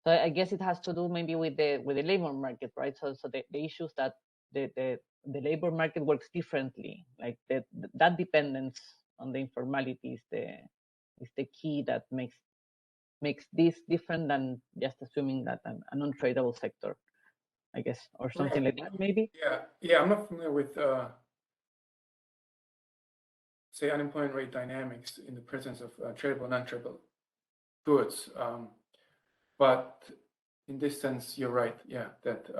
So I guess it has to do maybe with the labor market, right? So the issues that the labor market works differently, like that dependence on the informality is the key that makes this different than just assuming that an untradeable sector, I guess, or something like that, maybe. Yeah, I'm not familiar with say unemployment rate dynamics in the presence of tradable, non-tradable goods. But in this sense, you're right. Yeah, that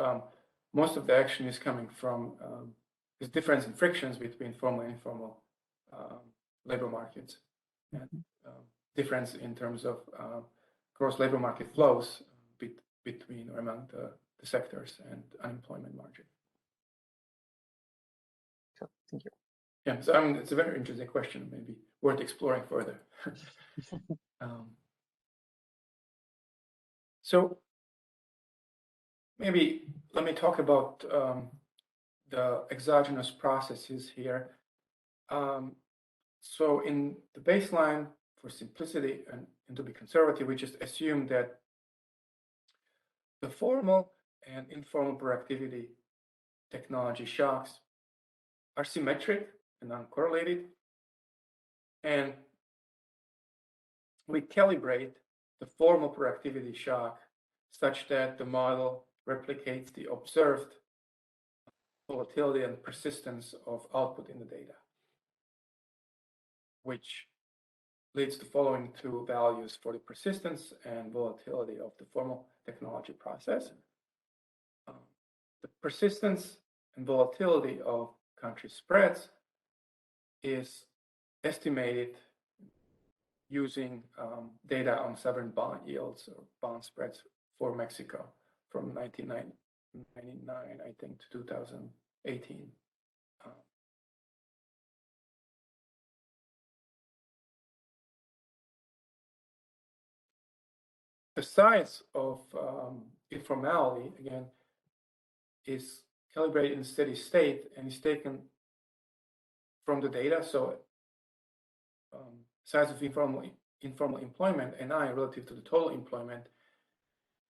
most of the action is coming from this difference in frictions between formal and informal labor markets, and difference in terms of gross labor market flows between or among the sectors and unemployment margin. So, thank you. Yeah, so it's a very interesting question, maybe worth exploring further. So maybe let me talk about the exogenous processes here. So in the baseline, for simplicity and to be conservative, we just assume that the formal and informal productivity technology shocks are symmetric and uncorrelated, and we calibrate the formal productivity shock such that the model replicates the observed volatility and persistence of output in the data, which leads to following two values for the persistence and volatility of the formal technology process. The persistence and volatility of country spreads is estimated using data on sovereign bond yields or bond spreads for Mexico from 1999, I think, to 2018. The size of informality, again, is calibrated in steady state and is taken from the data. So size of informal employment, NI, relative to the total employment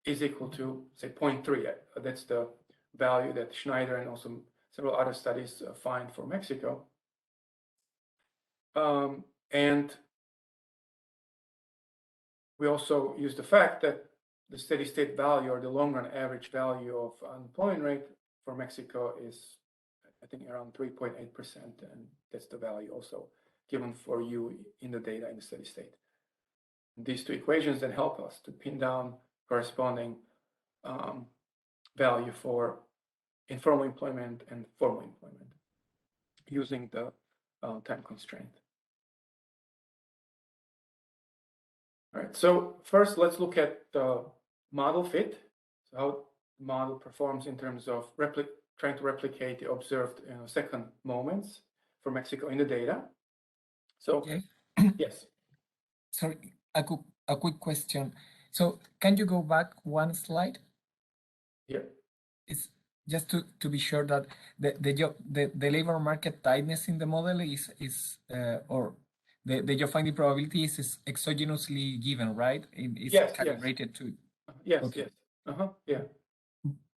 is equal to, say, 0.3. That's the value that Schneider and also several other studies find for Mexico. And we also use the fact that the steady state value or the long run average value of unemployment rate for Mexico is, I think, around 3.8%. And that's the value also given for you in the data in the steady state. These two equations then help us to pin down corresponding value for informal employment and formal employment using the time constraint. All right, so first let's look at the model fit. So how the model performs in terms of trying to replicate the observed second moments for Mexico in the data. So, okay. Yes. Sorry, a quick question. So can you go back one slide? Yeah. It's just to be sure that the labor market tightness in the model is or the job finding probability is exogenously given, right? It's Yes, yes. calibrated to. Yes, Okay. yes. Yeah.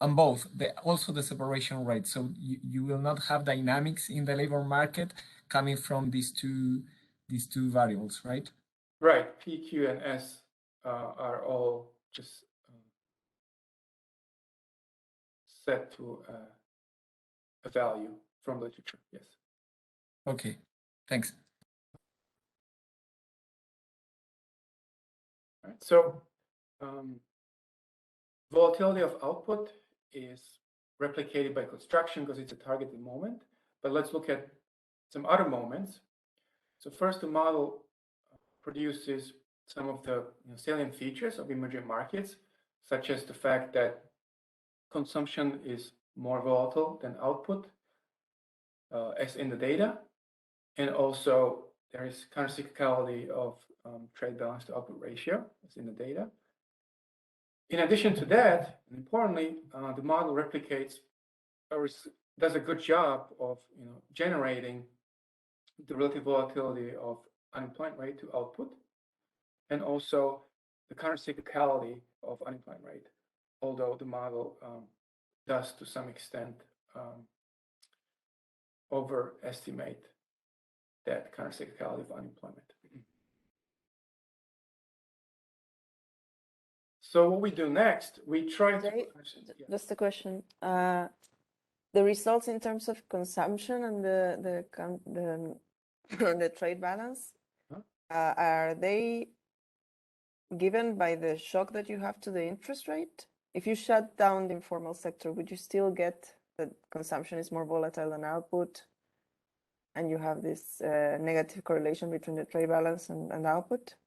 On both, also the separation rate. So you will not have dynamics in the labor market coming from these two variables, right? Right. P, Q, and S are all just set to a value from literature. Yes. Okay. Thanks. All right. So volatility of output is replicated by construction because it's a targeted moment. But let's look at some other moments. So first, the model produces some of the salient features of emerging markets, such as the fact that consumption is more volatile than output, as in the data. And also, there is countercyclicality of trade balance to output ratio, as in the data. In addition to that, and importantly, the model replicates or does a good job of generating the relative volatility of unemployment rate to output, and also the countercyclicality of unemployment rate, although the model does to some extent overestimate that countercyclicality of unemployment. So what we do next, we try to... Just a question. The results in terms of consumption and the trade balance, are they given by the shock that you have to the interest rate? If you shut down the informal sector, would you still get that consumption is more volatile than output, and you have this negative correlation between the trade balance and output?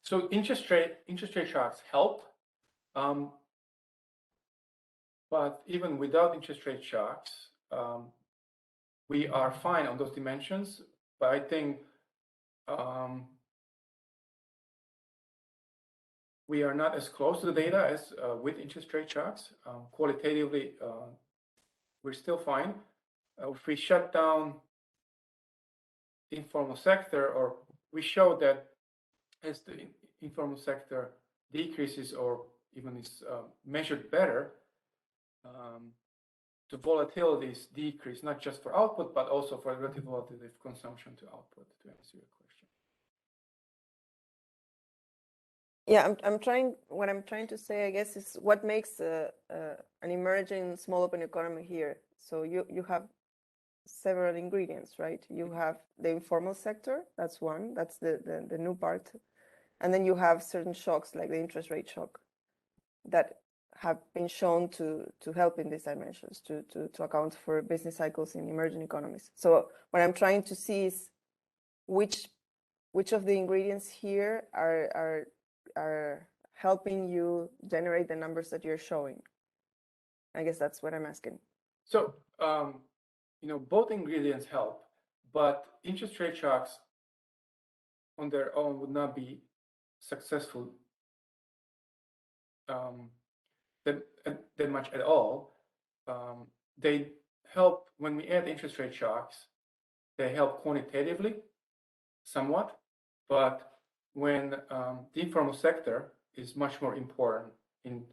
So interest rate shocks help, but even without interest rate shocks, we are fine on those dimensions. But I think we are not as close to the data as with interest rate shocks. Qualitatively, we're still fine. If we shut down the informal sector, or we show that as the informal sector decreases or even is measured better, the volatilities decrease, not just for output, but also for relative volatility of consumption to output, to answer your question. Yeah, what I'm trying to say, I guess, is what makes an emerging small open economy here. So you have several ingredients, right? You have the informal sector, that's one, that's the new part. And then you have certain shocks like the interest rate shock that have been shown to help in these dimensions, to account for business cycles in emerging economies. So what I'm trying to see is which of the ingredients here are helping you generate the numbers that you're showing. I guess that's what I'm asking. So, both ingredients help, but interest rate shocks on their own would not be successful that much at all. They help when we add interest rate shocks. They help quantitatively, somewhat, but when the informal sector is much more important in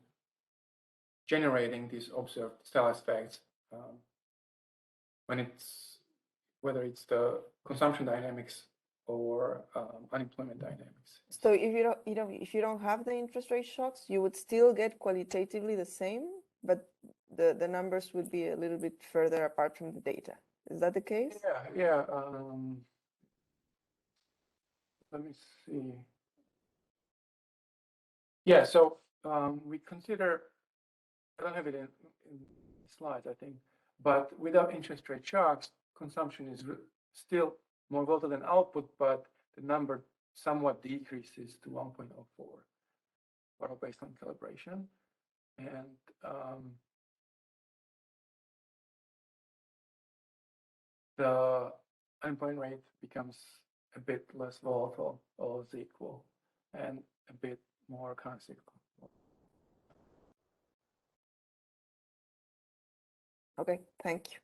generating these observed style effects, whether it's the consumption dynamics or unemployment dynamics. So if you don't have the interest rate shocks, you would still get qualitatively the same, but the numbers would be a little bit further apart from the data. Is that the case? Yeah. Let me see. Yeah, so we consider, I don't have it in slides, I think, but without interest rate shocks, consumption is still more volatile than output, but the number somewhat decreases to 1.04, all based on calibration. And the unemployment rate becomes a bit less volatile, all is equal, and a bit more countercyclical. Okay, thank you.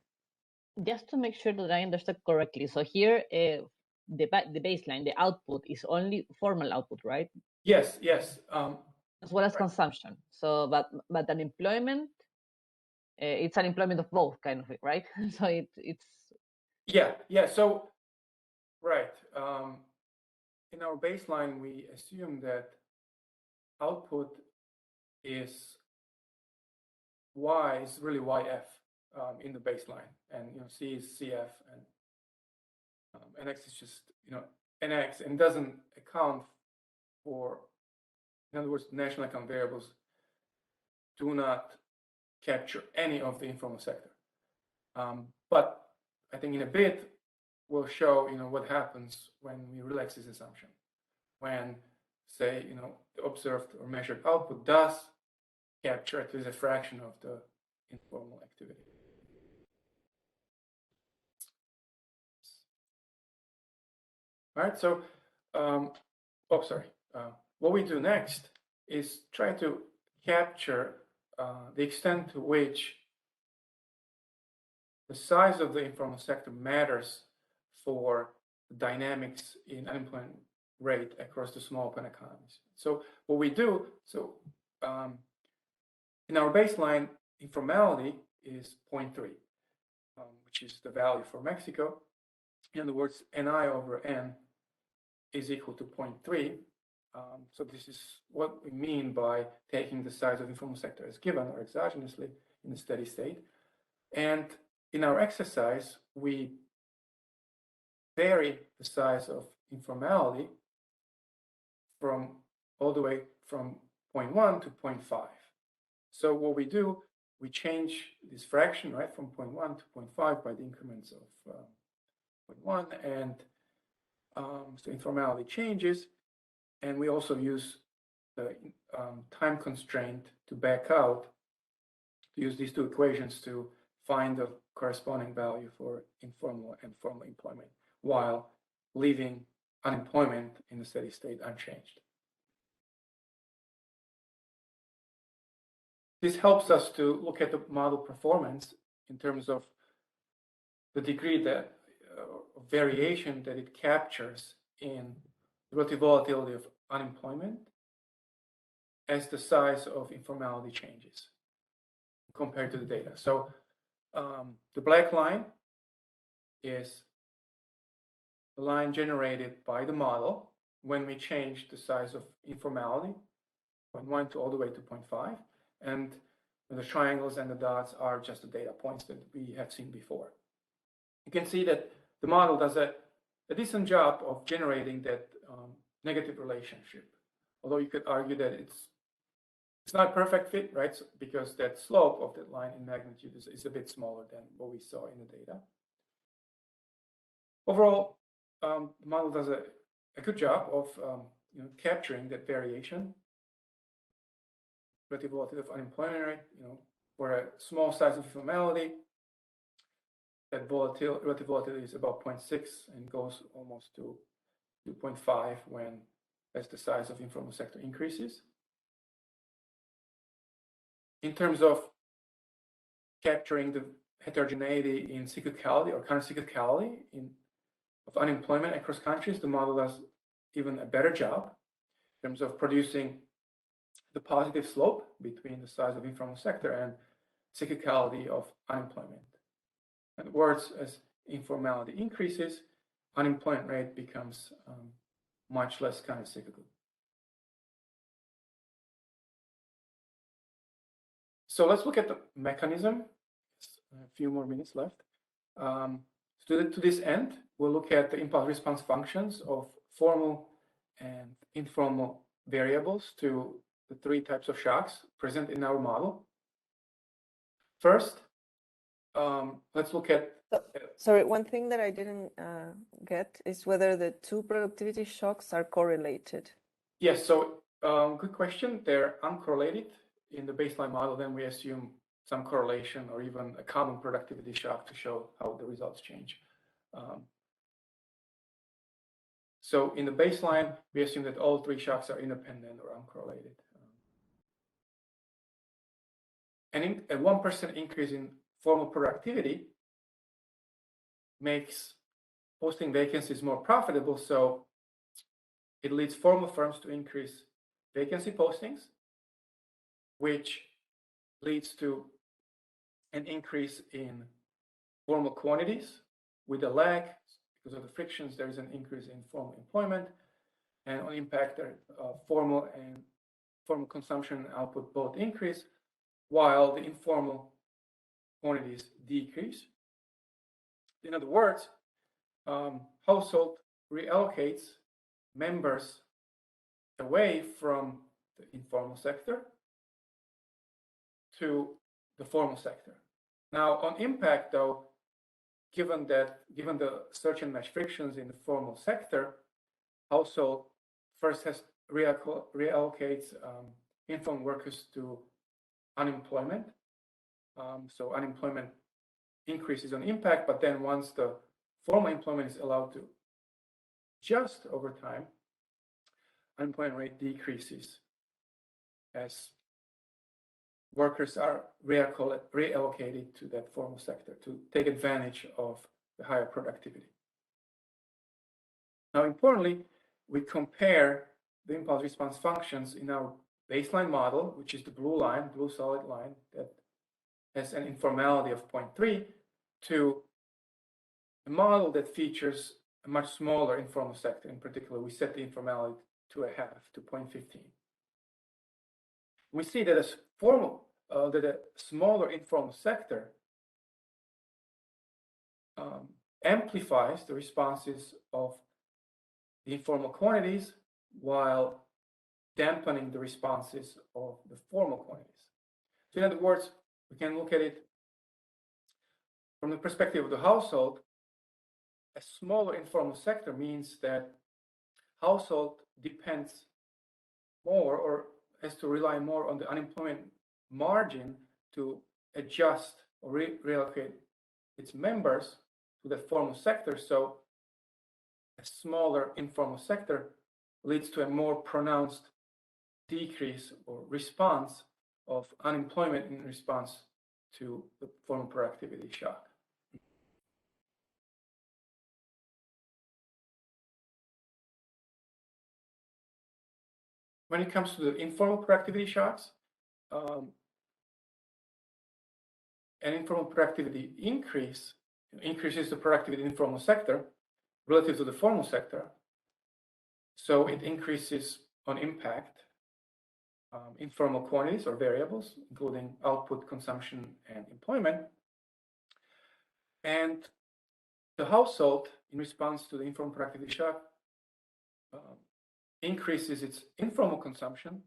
Just to make sure that I understood correctly, so here the baseline, the output is only formal output, right? Yes, yes. As well as right. consumption. So, but unemployment, it's unemployment of both, kind of, right? So it's. Yeah. So, right. In our baseline, we assume that output is Y is really YF in the baseline, and C is CF, and NX is just NX, and doesn't account for, in other words, national account variables do not capture any of the informal sector. But I think in a bit we'll show what happens when we relax this assumption. When, say, the observed or measured output does capture at least a fraction of the informal activity. All right, so, what we do next is try to capture the extent to which the size of the informal sector matters for the dynamics in unemployment rate across the small open economies. So what we do, in our baseline, informality is 0.3, which is the value for Mexico. In other words, Ni over N is equal to 0.3. So this is what we mean by taking the size of informal sector as given or exogenously in the steady state. And in our exercise, we vary the size of informality from all the way from 0.1 to 0.5. So what we do, we change this fraction, right, from 0.1 to 0.5 by the increments of 0.1, and so informality changes, and we also use the time constraint to back out, to use these two equations to find the corresponding value for informal and formal employment, while leaving unemployment in the steady state unchanged. This helps us to look at the model performance in terms of the degree that of variation that it captures in relative volatility of unemployment as the size of informality changes compared to the data. So the black line is the line generated by the model when we change the size of informality, 0.1 to all the way to 0.5. And the triangles and the dots are just the data points that we have seen before. You can see that the model does a decent job of generating that negative relationship. Although you could argue that it's not a perfect fit, right? So, because that slope of that line in magnitude is a bit smaller than what we saw in the data. Overall, the model does a good job of capturing that variation, relative volatility of unemployment rate, for a small size of informality, that relative volatility is about 0.6 and goes almost to 2.5 as the size of informal sector increases. In terms of capturing the heterogeneity in cyclicality or countercyclicality of unemployment across countries, the model does even a better job in terms of producing the positive slope between the size of informal sector and cyclicality of unemployment. In other words, as informality increases, unemployment rate becomes much less countercyclical. So let's look at the mechanism. A few more minutes left. To this end, we'll look at the impulse response functions of formal and informal variables to the three types of shocks present in our model. First, let's look at... Sorry, one thing that I didn't get is whether the two productivity shocks are correlated. Yes, so good question. They're uncorrelated. In the baseline model, then we assume some correlation or even a common productivity shock to show how the results change. So in the baseline, we assume that all three shocks are independent or uncorrelated. And a 1% increase in formal productivity makes posting vacancies more profitable, so it leads formal firms to increase vacancy postings, which leads to an increase in formal quantities. With a lag, because of the frictions, there is an increase in formal employment, and on impact, formal consumption and output both increase, while the informal quantities decrease. In other words, household reallocates members away from the informal sector to the formal sector. Now, on impact, though, given the search and match frictions in the formal sector, household first has reallocates informal workers to unemployment. So unemployment increases on impact, but then once the formal employment is allowed to adjust over time, unemployment rate decreases as workers are reallocated to that formal sector to take advantage of the higher productivity. Now, importantly, we compare the impulse response functions in our baseline model, which is the blue solid line that has an informality of 0.3, to a model that features a much smaller informal sector. In particular, we set the informality to 0.15. We see that a smaller informal sector amplifies the responses of the informal quantities while dampening the responses of the formal quantities. So in other words, we can look at it from the perspective of the household. A smaller informal sector means that household depends more or has to rely more on the unemployment margin to adjust or relocate its members to the formal sector. So a smaller informal sector leads to a more pronounced decrease or response of unemployment in response to the formal productivity shock. When it comes to the informal productivity shocks, an informal productivity increases the productivity in the informal sector relative to the formal sector. So it increases on impact informal quantities or variables, including output, consumption, and employment. And the household, in response to the informal productivity shock, increases its informal consumption,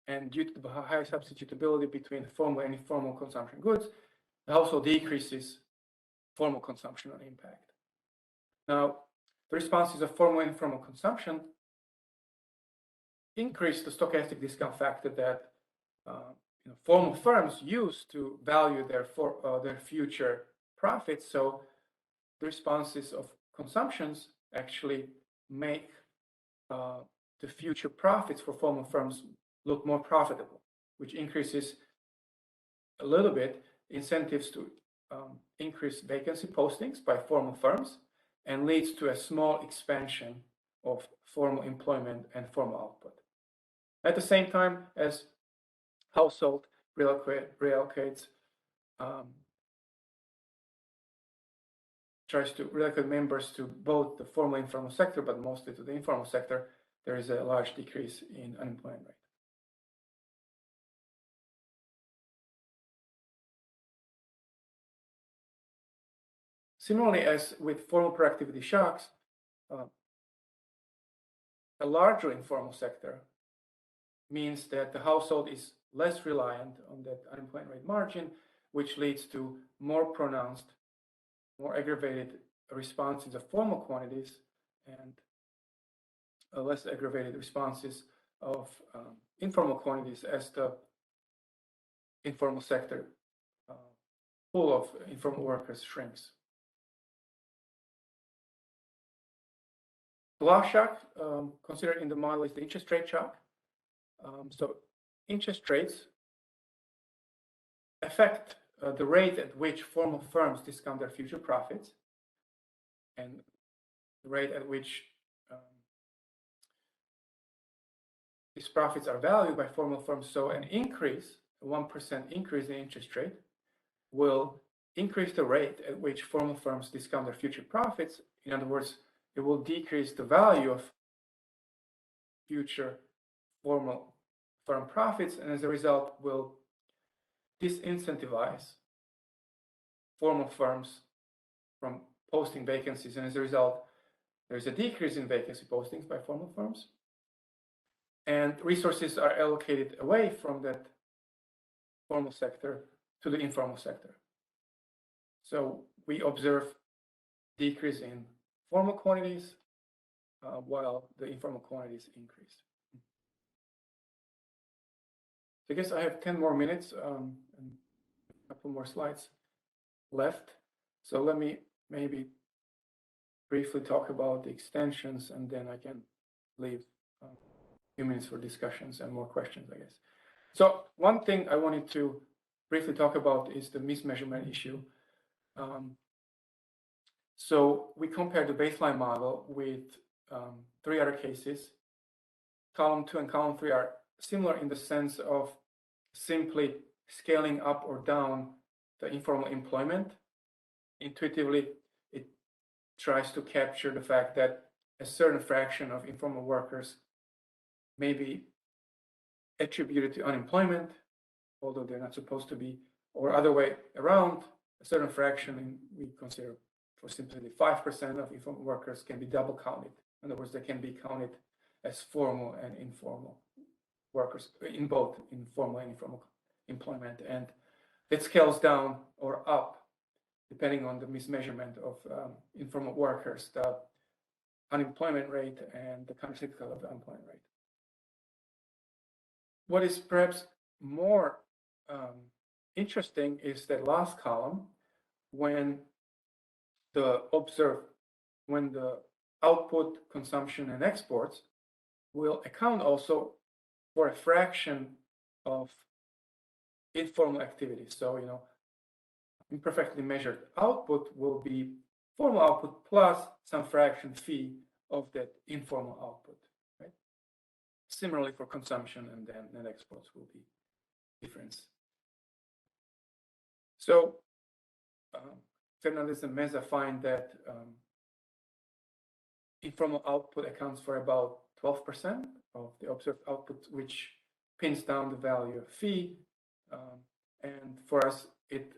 and due to the higher substitutability between formal and informal consumption goods, the household decreases formal consumption on impact. Now, the responses of formal and informal consumption increase the stochastic discount factor that formal firms use to value their future profits. So the responses of consumptions actually make the future profits for formal firms look more profitable, which increases a little bit incentives to increase vacancy postings by formal firms and leads to a small expansion of formal employment and formal output. At the same time as household reallocates, tries to relocate members to both the formal and informal sector, but mostly to the informal sector, there is a large decrease in unemployment rate. Similarly, as with formal productivity shocks, a larger informal sector means that the household is less reliant on that unemployment rate margin, which leads to more pronounced, more aggravated responses of formal quantities and less aggravated responses of informal quantities as the informal sector pool of informal workers shrinks. The last shock considered in the model is the interest rate shock. So interest rates affect the rate at which formal firms discount their future profits. and the rate at which these profits are valued by formal firms. So an increase, a 1% increase in interest rate, will increase the rate at which formal firms discount their future profits. In other words, it will decrease the value of future formal firm profits, and as a result will disincentivize formal firms from posting vacancies, and as a result there's a decrease in vacancy postings by formal firms, and resources are allocated away from that formal sector to the informal sector. So we observe decrease in formal quantities while the informal quantities increase. I guess I have 10 more minutes and a couple more slides left. So let me maybe briefly talk about the extensions, and then I can leave a few minutes for discussions and more questions, I guess. So one thing I wanted to briefly talk about is the mismeasurement issue. So we compared the baseline model with 3 other cases. Column 2 and column 3 are similar in the sense of simply scaling up or down the informal employment. Intuitively, it tries to capture the fact that a certain fraction of informal workers may be attributed to unemployment, although they're not supposed to be, or other way around, a certain fraction, we consider for simplicity 5% of informal workers can be double counted. In other words, they can be counted as formal and informal workers in both informal and informal employment, and it scales down or up depending on the mismeasurement of informal workers, the unemployment rate and the countercyclical of the unemployment rate. What is perhaps more interesting is that last column, when the output, consumption, and exports will account also for a fraction of informal activities. So, imperfectly measured output will be formal output plus some fraction phi of that informal output, right? Similarly for consumption, and then net exports will be difference. So Fernandez and Meza find that informal output accounts for about 12% of the observed output, which pins down the value of phi. And for us, it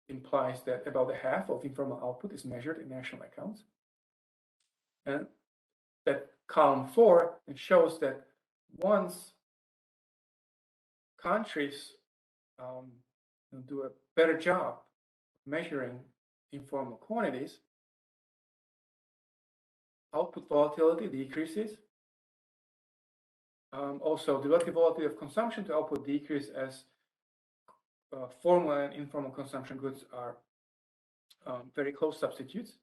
implies that about half of informal output is measured in national accounts. And that column 4, it shows that once countries do a better job measuring informal quantities, output volatility decreases. Also, the relative volatility of consumption to output decrease as formal and informal consumption goods are very close substitutes,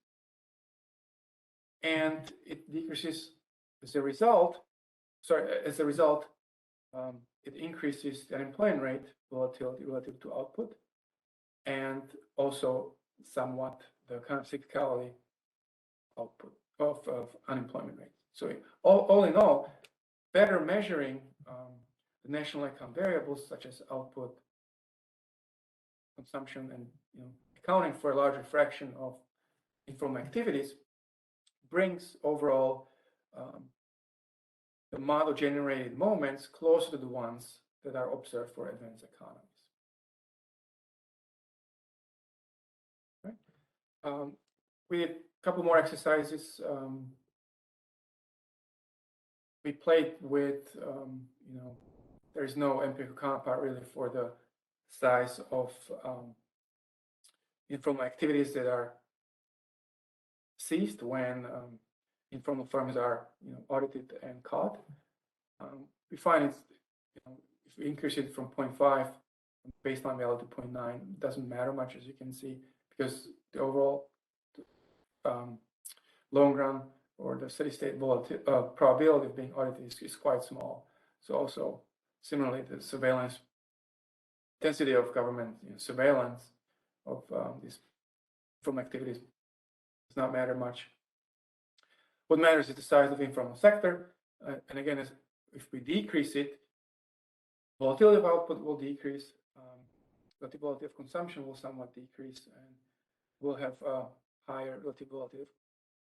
and it decreases as a result. It increases the unemployment rate volatility relative to output, and also somewhat the countercyclicality output of unemployment rate. So all in all, better measuring the national account variables such as output, consumption, and accounting for a larger fraction of informal activities brings overall the model-generated moments closer to the ones that are observed for advanced economies. Right? We did a couple more exercises. We played with, there is no empirical counterpart really for the size of informal activities that are seized when informal firms are audited and caught. We find it's, if we increase it from 0.5 baseline value to 0.9, it doesn't matter much, as you can see, because the overall long run or the steady state probability of being audited is quite small. So also similarly, the surveillance intensity of government surveillance of these informal activities does not matter much what matters is the size of the informal sector. And again, if we decrease it, volatility of output will decrease, relative volatility of consumption will somewhat decrease, and we'll have a higher relative volatility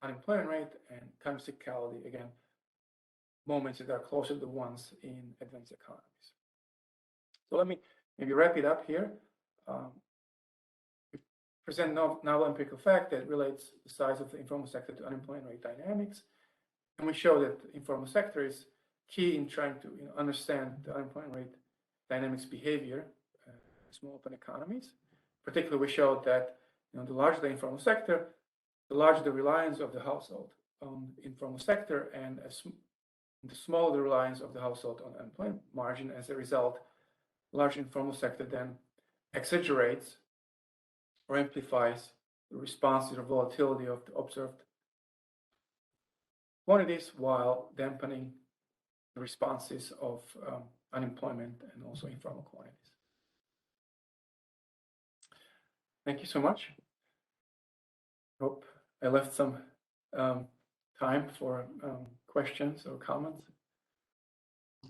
of unemployment rate and countercyclicality, again, moments that are closer to the ones in advanced economies. So let me maybe wrap it up here. We present novel empirical fact that relates the size of the informal sector to unemployment rate dynamics. And we show that the informal sector is key in trying to understand the unemployment rate dynamics behavior in small open economies. Particularly, we showed that the larger the informal sector, the larger the reliance of the household on the informal sector, and the smaller the reliance of the household on unemployment margin. As a result, large informal sector then exaggerates or amplifies the response to the volatility of the observed quantities while dampening the responses of unemployment and also informal quantities. Thank you so much. Hope I left some time for questions or comments.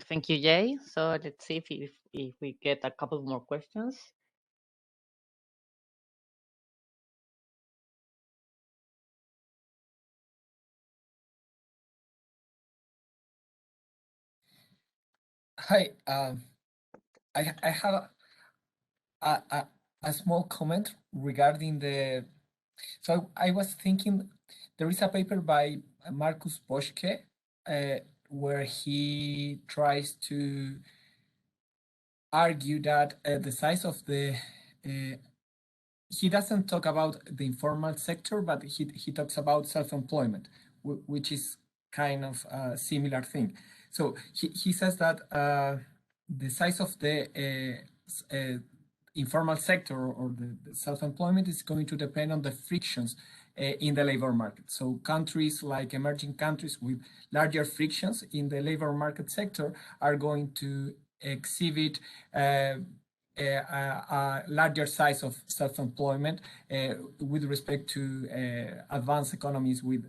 Thank you, Jay. So let's see if we get a couple more questions. Hi, I have a small comment regarding the. So I was thinking there is a paper by Markus Boschke where he tries to argue that the size of the he doesn't talk about the informal sector, but he talks about self-employment, which is kind of a similar thing. So he says that the size of the informal sector or the self-employment is going to depend on the frictions in the labor market. So countries like emerging countries with larger frictions in the labor market sector are going to exhibit a larger size of self-employment with respect to advanced economies with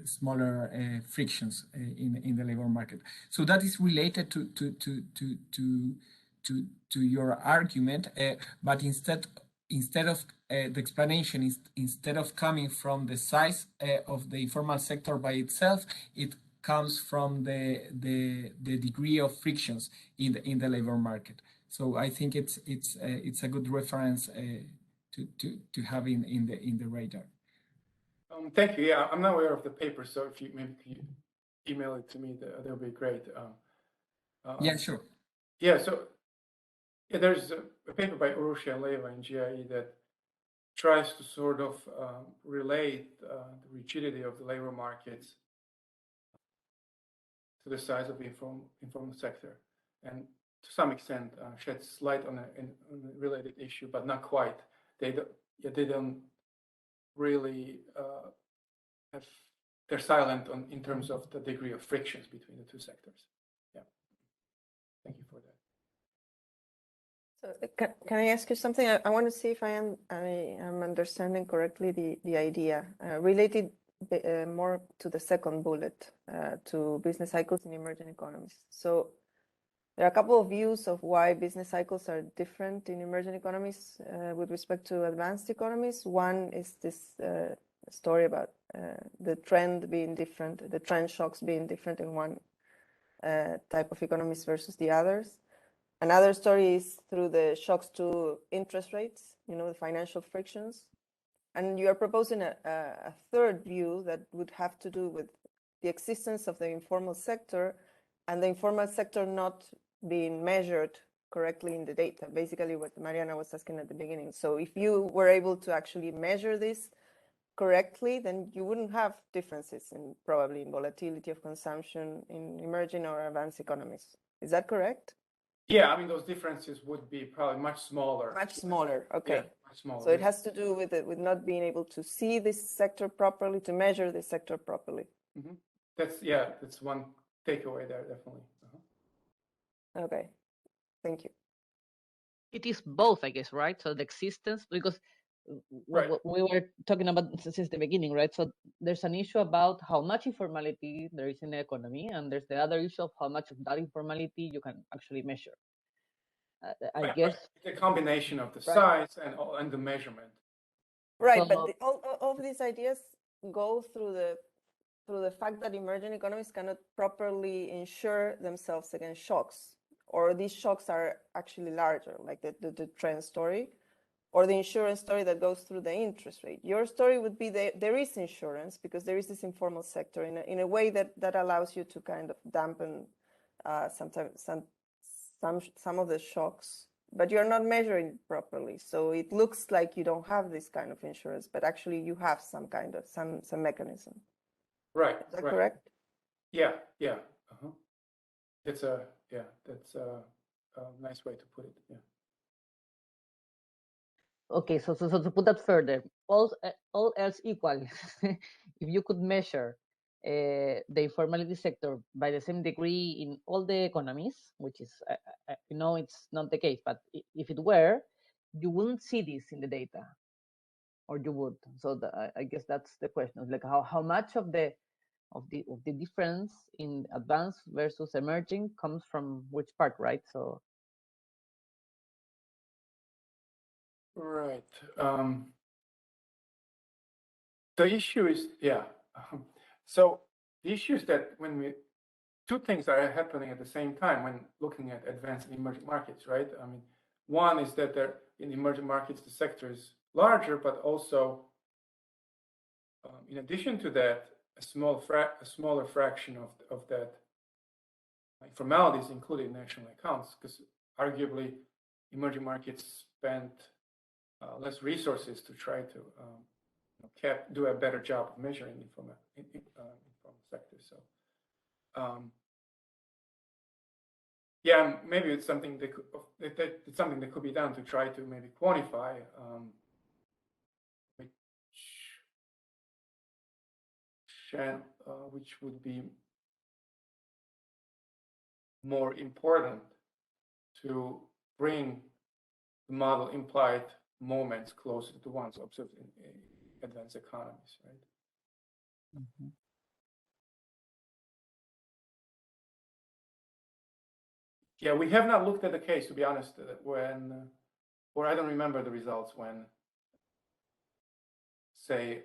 smaller frictions in the labor market. So that is related to your argument, but instead of the explanation is instead of coming from the size of the informal sector by itself, it comes from the degree of frictions in the labor market. So I think it's a good reference to have in the radar. Thank you. Yeah, I'm not aware of the paper, so if you maybe email it to me, that would be great. Yeah, sure. Yeah, so yeah, there's a paper by Urusha and Leva in GIE that tries to sort of relate the rigidity of the labor markets to the size of the informal sector, and to some extent sheds light on a related issue, but not quite. They don't really they're silent in terms of the degree of frictions between the two sectors. Yeah, thank you for that. So can I ask you something? I want to see if I am understanding correctly the idea related more to the second bullet, to business cycles in emerging economies. So there are a couple of views of why business cycles are different in emerging economies with respect to advanced economies. One is this story about the trend being different, the trend shocks being different in one type of economies versus the others. Another story is through the shocks to interest rates, the financial frictions. And you are proposing a third view that would have to do with the existence of the informal sector and the informal sector not being measured correctly in the data, basically what Mariana was asking at the beginning. So if you were able to actually measure this correctly, then you wouldn't have differences probably in volatility of consumption in emerging or advanced economies. Is that correct? Yeah, I mean, those differences would be probably much smaller. Much smaller, okay. Yeah, much smaller. So it has to do with not being able to see this sector properly, to measure this sector properly. Mm-hmm. That's one takeaway there, definitely. Okay, thank you. It is both, I guess, right? So the existence, because Right. what we were talking about since the beginning, right? So there's an issue about how much informality there is in the economy, and there's the other issue of how much of that informality you can actually measure. I Right, guess right. The combination of the right. size and the measurement. Right, So but all of these ideas go through the fact that emerging economies cannot properly insure themselves against shocks, or these shocks are actually larger, like the trend story, or the insurance story that goes through the interest rate. Your story would be there is insurance because there is this informal sector in a way that allows you to kind of dampen sometimes some of the shocks, but you're not measuring properly. So it looks like you don't have this kind of insurance, but actually you have some kind of some mechanism. Right. Is that right. correct? Yeah. Yeah. That's a nice way to put it. Yeah. okay, so to put that further, all else equal, if you could measure the informality sector by the same degree in all the economies, which is, you know, it's not the case, but if it were, you wouldn't see this in the data, or you would. So I guess that's the question, like how much of the difference in advanced versus emerging comes from which part, right? So Right. The issue is, yeah. So the issue is that when two things are happening at the same time when looking at advanced and emerging markets, right? I mean, one is that in emerging markets, the sector is larger, but also, in addition to that, a smaller fraction of that informality is included in national accounts, because arguably emerging markets spend less resources to try to do a better job of measuring informal sector. So, yeah, maybe it's something it's something that could be done to try to maybe quantify which would be more important to bring the model implied moments closer to the ones observed in advanced economies, right? mm-hmm. Yeah, we have not looked at the case, to be honest, or I don't remember the results when, say,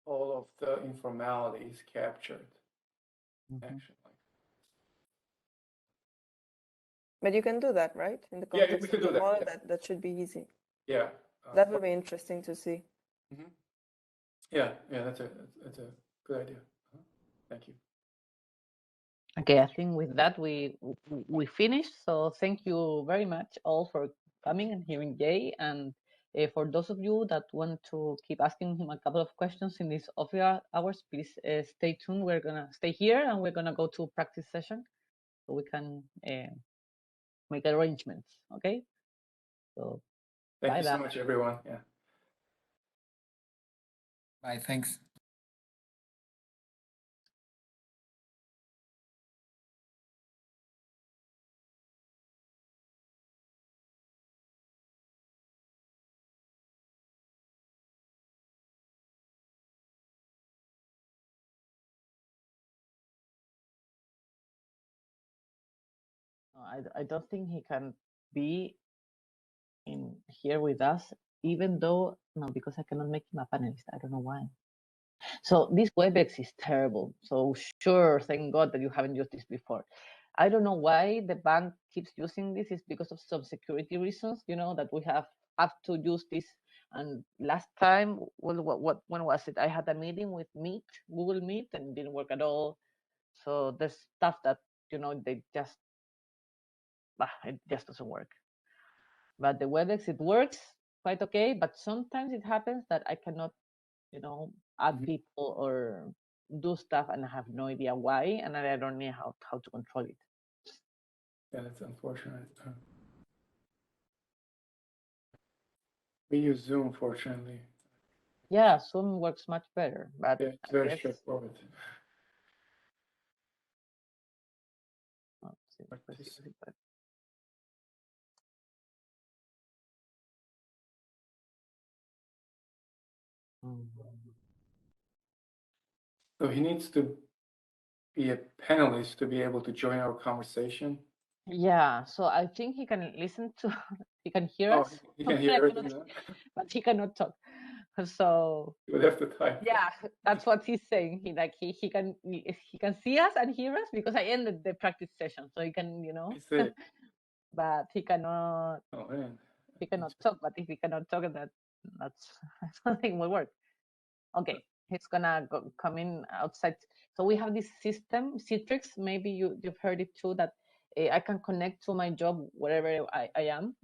all of the informality is captured, actually. But you can do that, right? In the Yeah, we context could of do the that. model, Yeah. that should be easy. Yeah. That would be interesting to see. Yeah, that's a good idea. Thank you. Okay, I think with that we finished. So thank you very much all for coming and hearing Jay. And for those of you that want to keep asking him a couple of questions in these off hours, please stay tuned. We're gonna stay here and we're gonna go to practice session so we can make arrangements. Okay. So Thank you so much, everyone. Yeah. Bye. Thanks. I don't think he can be in here with us, even though, no, because I cannot make him a panelist. I don't know why. So this WebEx is terrible. So sure, thank God that you haven't used this before. I don't know why the bank keeps using this. It's because of some security reasons, you know, that we have to use this. And last time, well, when was it? I had a meeting with Google Meet, and it didn't work at all. So there's stuff that, you know, it just doesn't work. But the WebEx, it works quite okay, but sometimes it happens that I cannot, you know, add people or do stuff, and I have no idea why, and I don't know how to control it. Yeah, that's unfortunate. We use Zoom, fortunately. Yeah, Zoom works much better, but yeah, it's very straightforward. Let's see. So he needs to be a panelist to be able to join our conversation. Yeah, so I think he can listen to, he can hear Oh, us, he can but hear I everything cannot- now. but he cannot talk. So You would have to type. yeah, that's what he's saying. He can see us and hear us because I ended the practice session, so he can, I see. but he cannot Oh man. talk. But if he cannot talk, that's something will work. Okay, he's gonna come in outside. So we have this system, Citrix. Maybe you've heard it too. That I can connect to my job wherever I am.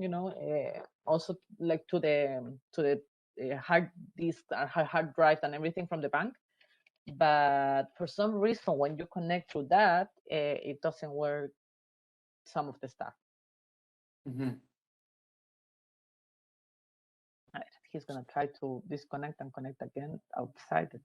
Also like to the hard disk, hard drive, and everything from the bank. But for some reason, when you connect to that, it doesn't work. Some of the stuff. Mm-hmm. Right. He's gonna try to disconnect and connect again outside.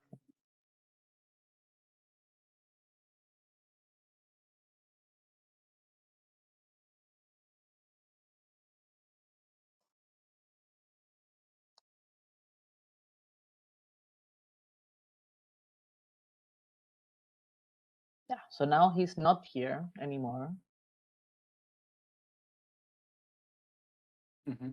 Yeah, so now he's not here anymore. Mm-hmm.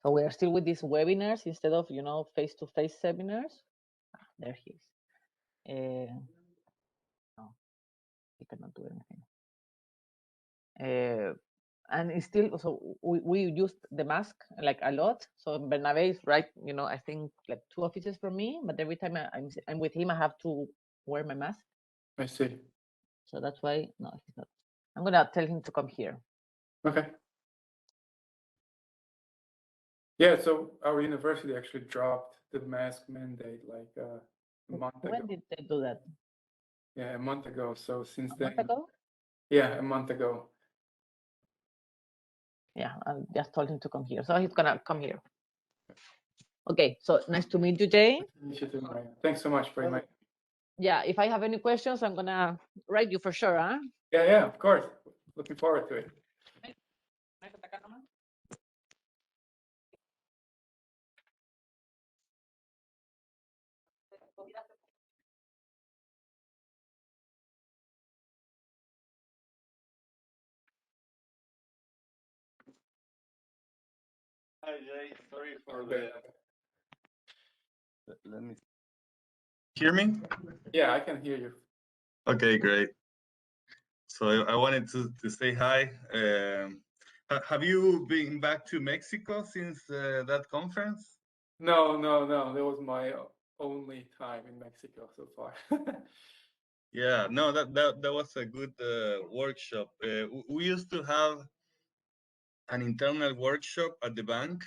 So we are still with these webinars instead of, face-to-face seminars. There he is. No, he cannot do anything. And it's still, so we used the mask like a lot. So Bernabe is right, I think like 2 offices from me, but every time I'm with him, I have to wear my mask. I see. So that's why, no, he's not. I'm gonna tell him to come here. Okay. Yeah, so our university actually dropped the mask mandate like a month ago. When did they do that? Yeah, a month ago. So since A then, month ago? yeah, a month ago. Yeah, I just told him to come here. So he's gonna come here. Okay, so nice to meet you, Jay. You too, Maria. Thanks so much for inviting. Yeah, if I have any questions, I'm gonna write you for sure, huh? Yeah, of course. Looking forward to it. Hi Jay, sorry for the. Let me hear me. Yeah, I can hear you. Okay, great. So I wanted to say hi. Have you been back to Mexico since that conference? No. That was my only time in Mexico so far. Yeah, no, that was a good workshop. We used to have an internal workshop at the bank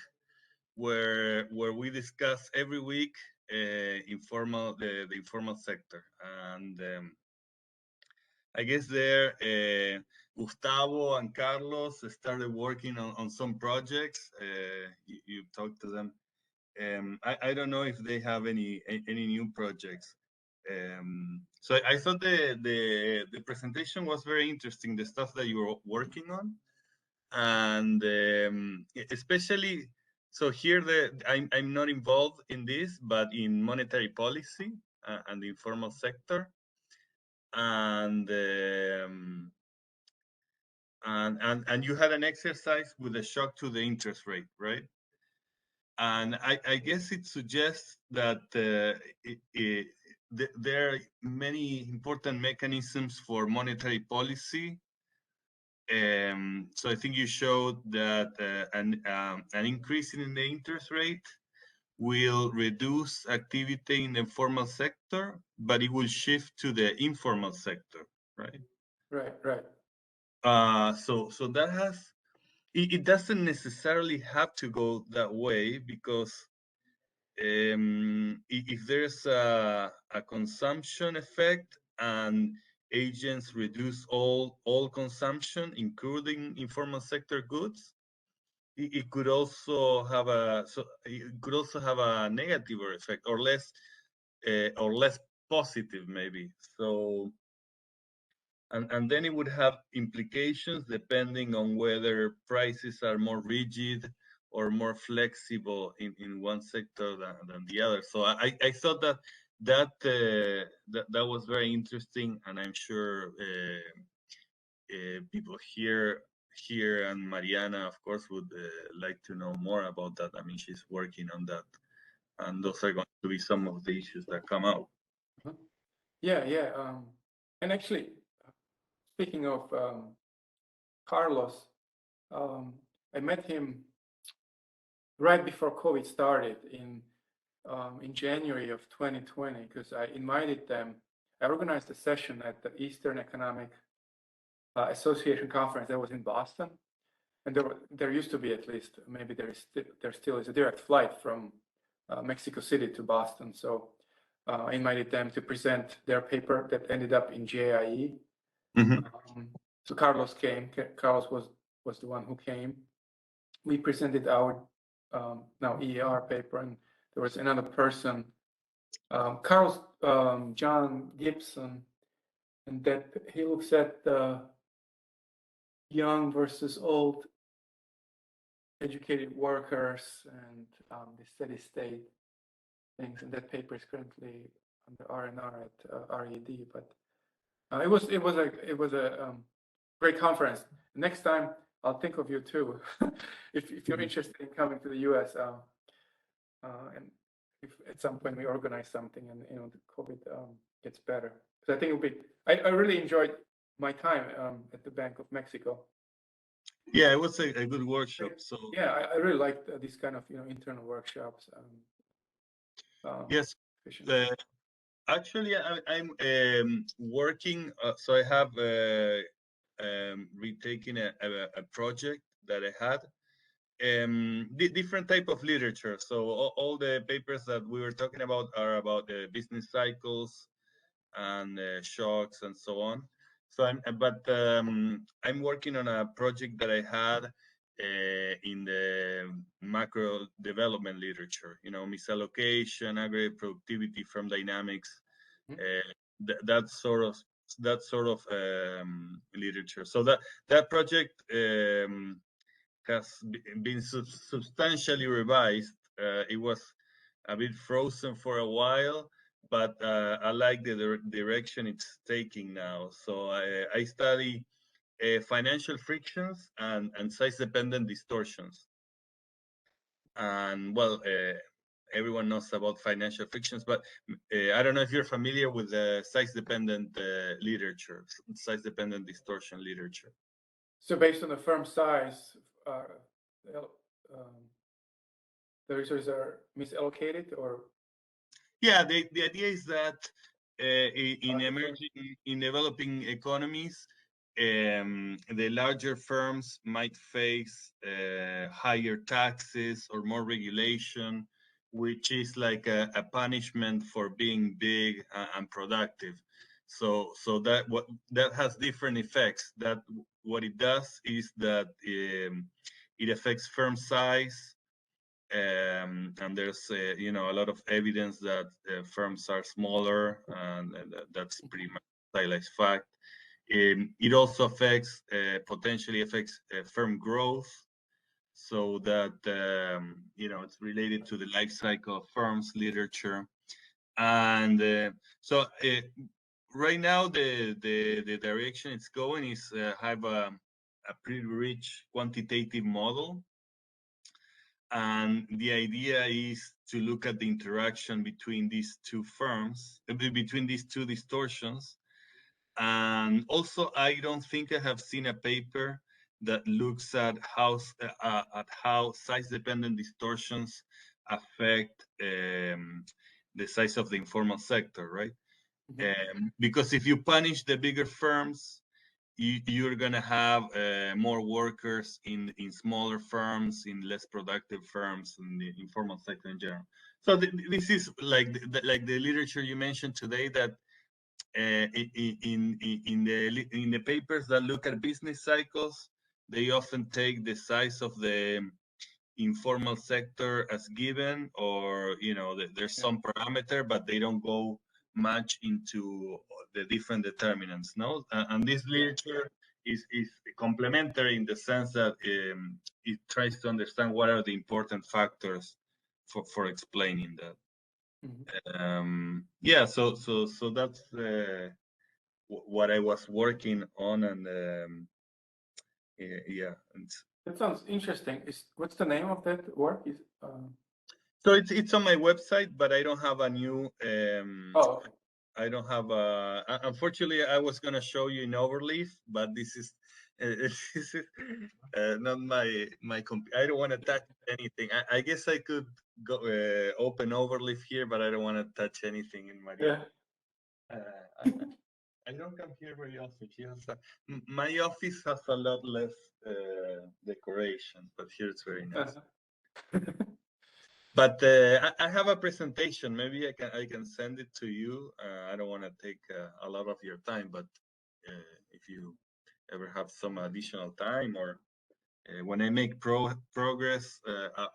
where we discuss every week the informal sector, and I guess there Gustavo and Carlos started working on some projects. You talked to them. I don't know if they have any new projects. So I thought the presentation was very interesting, the stuff that you were working on, and especially so here I'm not involved in this, but in monetary policy and the informal sector, and you had an exercise with a shock to the interest rate, right? And I guess it suggests that there are many important mechanisms for monetary policy. So I think you showed that an increase in the interest rate will reduce activity in the formal sector, but it will shift to the informal sector, right? Right. So that has, it doesn't necessarily have to go that way, because if there's a consumption effect and agents reduce all consumption, including informal sector goods, it could also have a negative effect, or less positive maybe. So, and then it would have implications depending on whether prices are more rigid or more flexible in one sector than the other. So I thought that was very interesting, and I'm sure people here and Mariana, of course, would like to know more about that. I mean, she's working on that, and those are going to be some of the issues that come out. Yeah. And actually, speaking of Carlos, I met him right before COVID started in January of 2020, because I invited them. I organized a session at the Eastern Economic Association conference that was in Boston, and there used to be, at least, maybe there still is a direct flight from Mexico City to Boston. So I invited them to present their paper that ended up in JIE. So Carlos came. Carlos was the one who came. We presented our now EAR paper, and there was another person, Carlos John Gibson, and that he looks at the young versus old educated workers and the steady state things, and that paper is currently on the R&R at RED. But it was a great conference. Next time I'll think of you too, if you're interested in coming to the U.S. And if at some point we organize something and the COVID gets better, because I think it'll be. I really enjoyed my time at the Bank of Mexico. Yeah, it was a good workshop. So yeah, I really liked these kind of internal workshops. Yes, actually, I'm working. So I have retaken a project that I had. Different type of literature. So all the papers that we were talking about are about business cycles and shocks and so on. So I'm working on a project that I had in the macro development literature. Misallocation, aggregate productivity from dynamics, that sort of literature. So that project has been substantially revised. It was a bit frozen for a while, but I like the direction it's taking now. So I study financial frictions and size-dependent distortions. And well, everyone knows about financial frictions, but I don't know if you're familiar with the size-dependent literature, size-dependent distortion literature. So based on the firm size, the resources are misallocated, or? Yeah, the idea is that in developing economies, the larger firms might face higher taxes or more regulation, which is like a punishment for being big and productive. So that has different effects. That what it does is that it affects firm size. And there's a lot of evidence that firms are smaller, and that's pretty much a stylized fact. It also potentially affects firm growth, so that it's related to the life cycle of firms literature. And so right now the direction it's going is have a pretty rich quantitative model. And the idea is to look at the interaction between these two firms, between these two distortions. And also, I don't think I have seen a paper that looks at how size-dependent distortions affect the size of the informal sector, right? Because if you punish the bigger firms, you're going to have more workers in smaller firms, in less productive firms, in the informal sector in general. So this is like the literature you mentioned today, that in the papers that look at business cycles, they often take the size of the informal sector as given, or there's some parameter, but they don't go much into the different determinants. No, and this literature is complementary in the sense that it tries to understand what are the important factors for explaining that. Yeah, so that's what I was working on, and yeah. That sounds interesting. What's the name of that work? So it's on my website, but I don't have a new. Oh, okay. I don't have a. Unfortunately, I was gonna show you in Overleaf, but this is not my I don't want to touch anything. I guess I could go open Overleaf here, but I don't want to touch anything in my. Yeah. I don't come here very often. My office has a lot less decoration, but here it's very nice. But I have a presentation. Maybe I can send it to you. I don't want to take a lot of your time, but if you ever have some additional time, or when I make progress,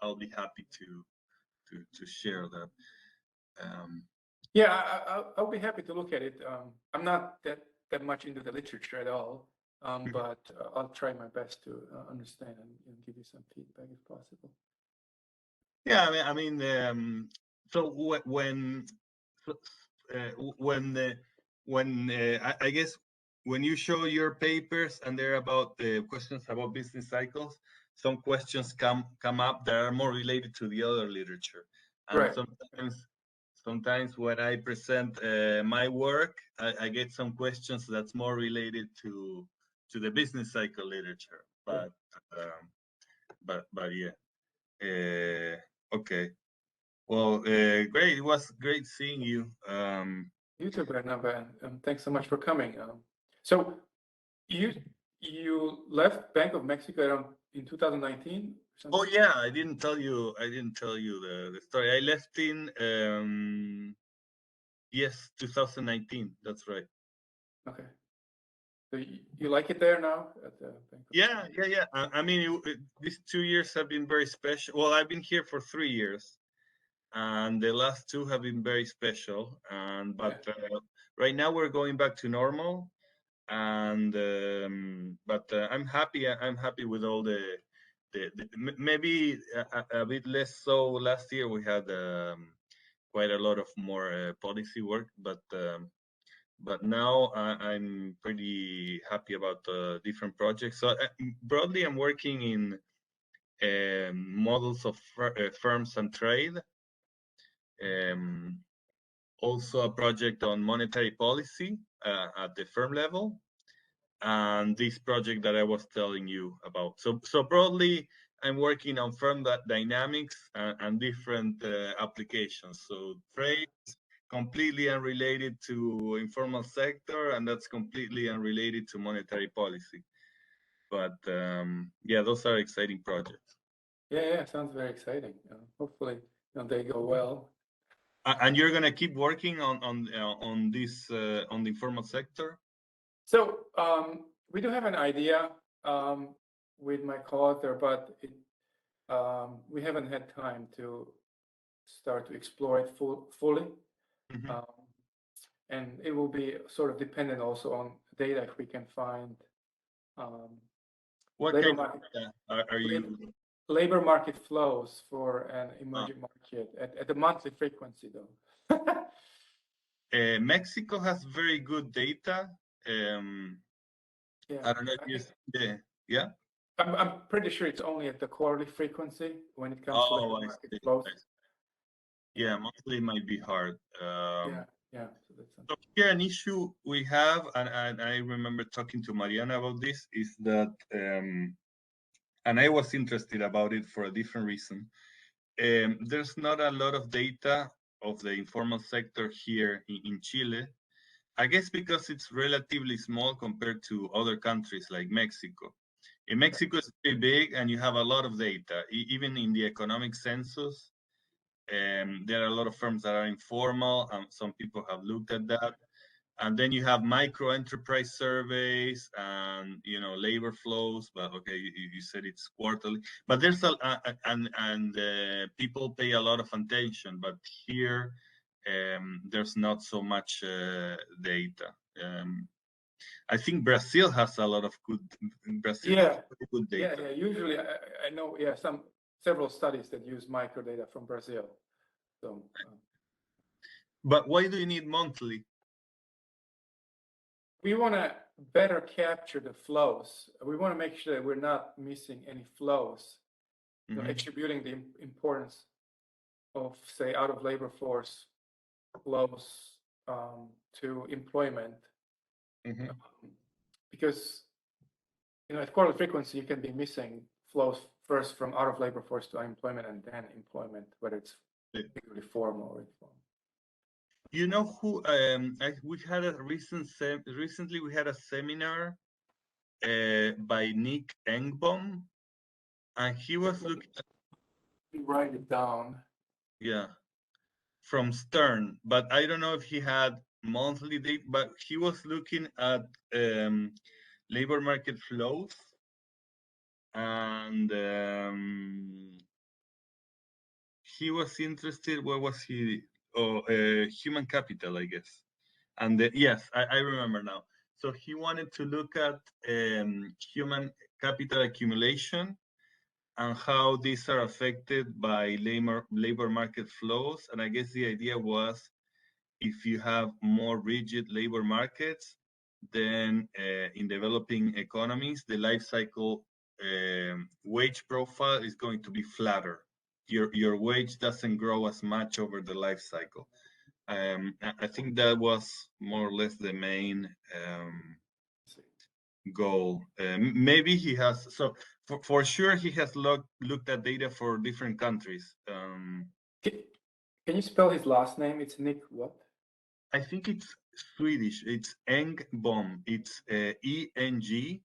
I'll be happy to share that. Yeah, I'll be happy to look at it. I'm not that much into the literature at all, but I'll try my best to understand and give you some feedback if possible. Yeah, I mean, so I guess when you show your papers and they're about questions about business cycles, some questions come up that are more related to the other literature, and right. Sometimes when I present my work, I get some questions that's more related to the business cycle literature. But yeah. Okay. Well, great. It was great seeing you. You too, Bernabé, and thanks so much for coming. So you left Bank of Mexico around in 2019? Oh yeah, I didn't tell you the story. I left in yes, 2019. That's right. Okay. So you like it there now at the Bank? Yeah. I mean, these 2 years have been very special. Well, I've been here for 3 years, and the last 2 have been very special. But right now we're going back to normal, and but I'm happy. I'm happy with all the maybe a bit less so last year. We had quite a lot of more policy work, but now I'm pretty happy about different projects. So broadly, I'm working in models of firms and trade. Also a project on monetary policy at the firm level, and this project that I was telling you about. So broadly, I'm working on firm dynamics and different applications. So trade is completely unrelated to informal sector, and that's completely unrelated to monetary policy. But yeah, those are exciting projects. Yeah, sounds very exciting. Hopefully, they go well. And you're gonna keep working on this on the informal sector? So we do have an idea with my co-author, but we haven't had time to start to explore it fully. And it will be sort of dependent also on data if we can find. What kind of data are you? Labor market flows for an emerging market at the monthly frequency, though. Mexico has very good data. Yeah, I don't know if you yeah. I'm pretty sure it's only at the quarterly frequency when it comes to labor market flows. Yeah, monthly might be hard. Yeah. So here an issue we have, and I remember talking to Mariana about this, is that, and I was interested about it for a different reason. There's not a lot of data of the informal sector here in Chile. I guess because it's relatively small compared to other countries like Mexico. In Mexico, it's very big, and you have a lot of data. Even in the economic census, there are a lot of firms that are informal, and some people have looked at that. And then you have micro enterprise surveys and labor flows. But okay, you said it's quarterly. But there's people pay a lot of attention. But here, there's not so much data. I think Brazil has a lot of good. Brazil has good data. Yeah. Usually, I know. Yeah, several studies that use microdata from Brazil. So. But why do you need monthly? We want to better capture the flows. We want to make sure that we're not missing any flows, attributing the importance of, say, out of labor force flows to employment. Because, at quarterly frequency, you can be missing flows first from out of labor force to unemployment and then employment, whether it's purely formal or informal. You know who? We had a recently we had a seminar by Nick Engbaum, and he was looking. Write it down. Yeah, from Stern, but I don't know if he had monthly data. But he was looking at labor market flows, and he was interested. What was he? Human capital, I guess. And yes, I remember now. So he wanted to look at human capital accumulation and how these are affected by labor market flows. And I guess the idea was, if you have more rigid labor markets, then in developing economies, the life cycle wage profile is going to be flatter. Your wage doesn't grow as much over the life cycle. I think that was more or less the main goal. Maybe he has, so for sure he has looked at data for different countries. Can you spell his last name? It's Nick what? I think it's Swedish. It's Engbaum. It's ENGBOM.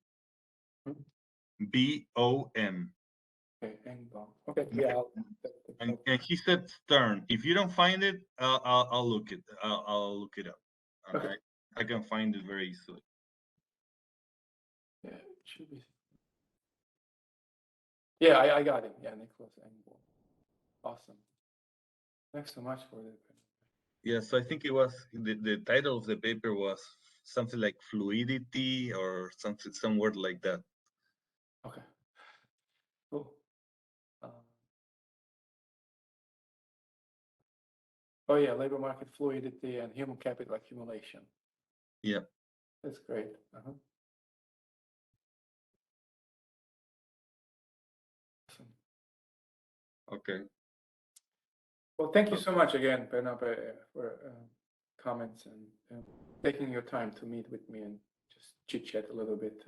Okay, Engbaum. Okay, yeah. And he said Stern. If you don't find it, I'll look it. I'll look it up. Okay. I can find it very easily. Yeah, it should be. Yeah, I got it. Yeah, Nicholas Engbaum. Awesome. Thanks so much for that. Yeah, so I think it was the title of the paper was something like fluidity or some word like that. Okay. Cool. Oh yeah, labor market fluidity and human capital accumulation. Yeah. That's great. Awesome. Okay. Well, thank you so much again, Bernabe, for comments and taking your time to meet with me and just chit chat a little bit.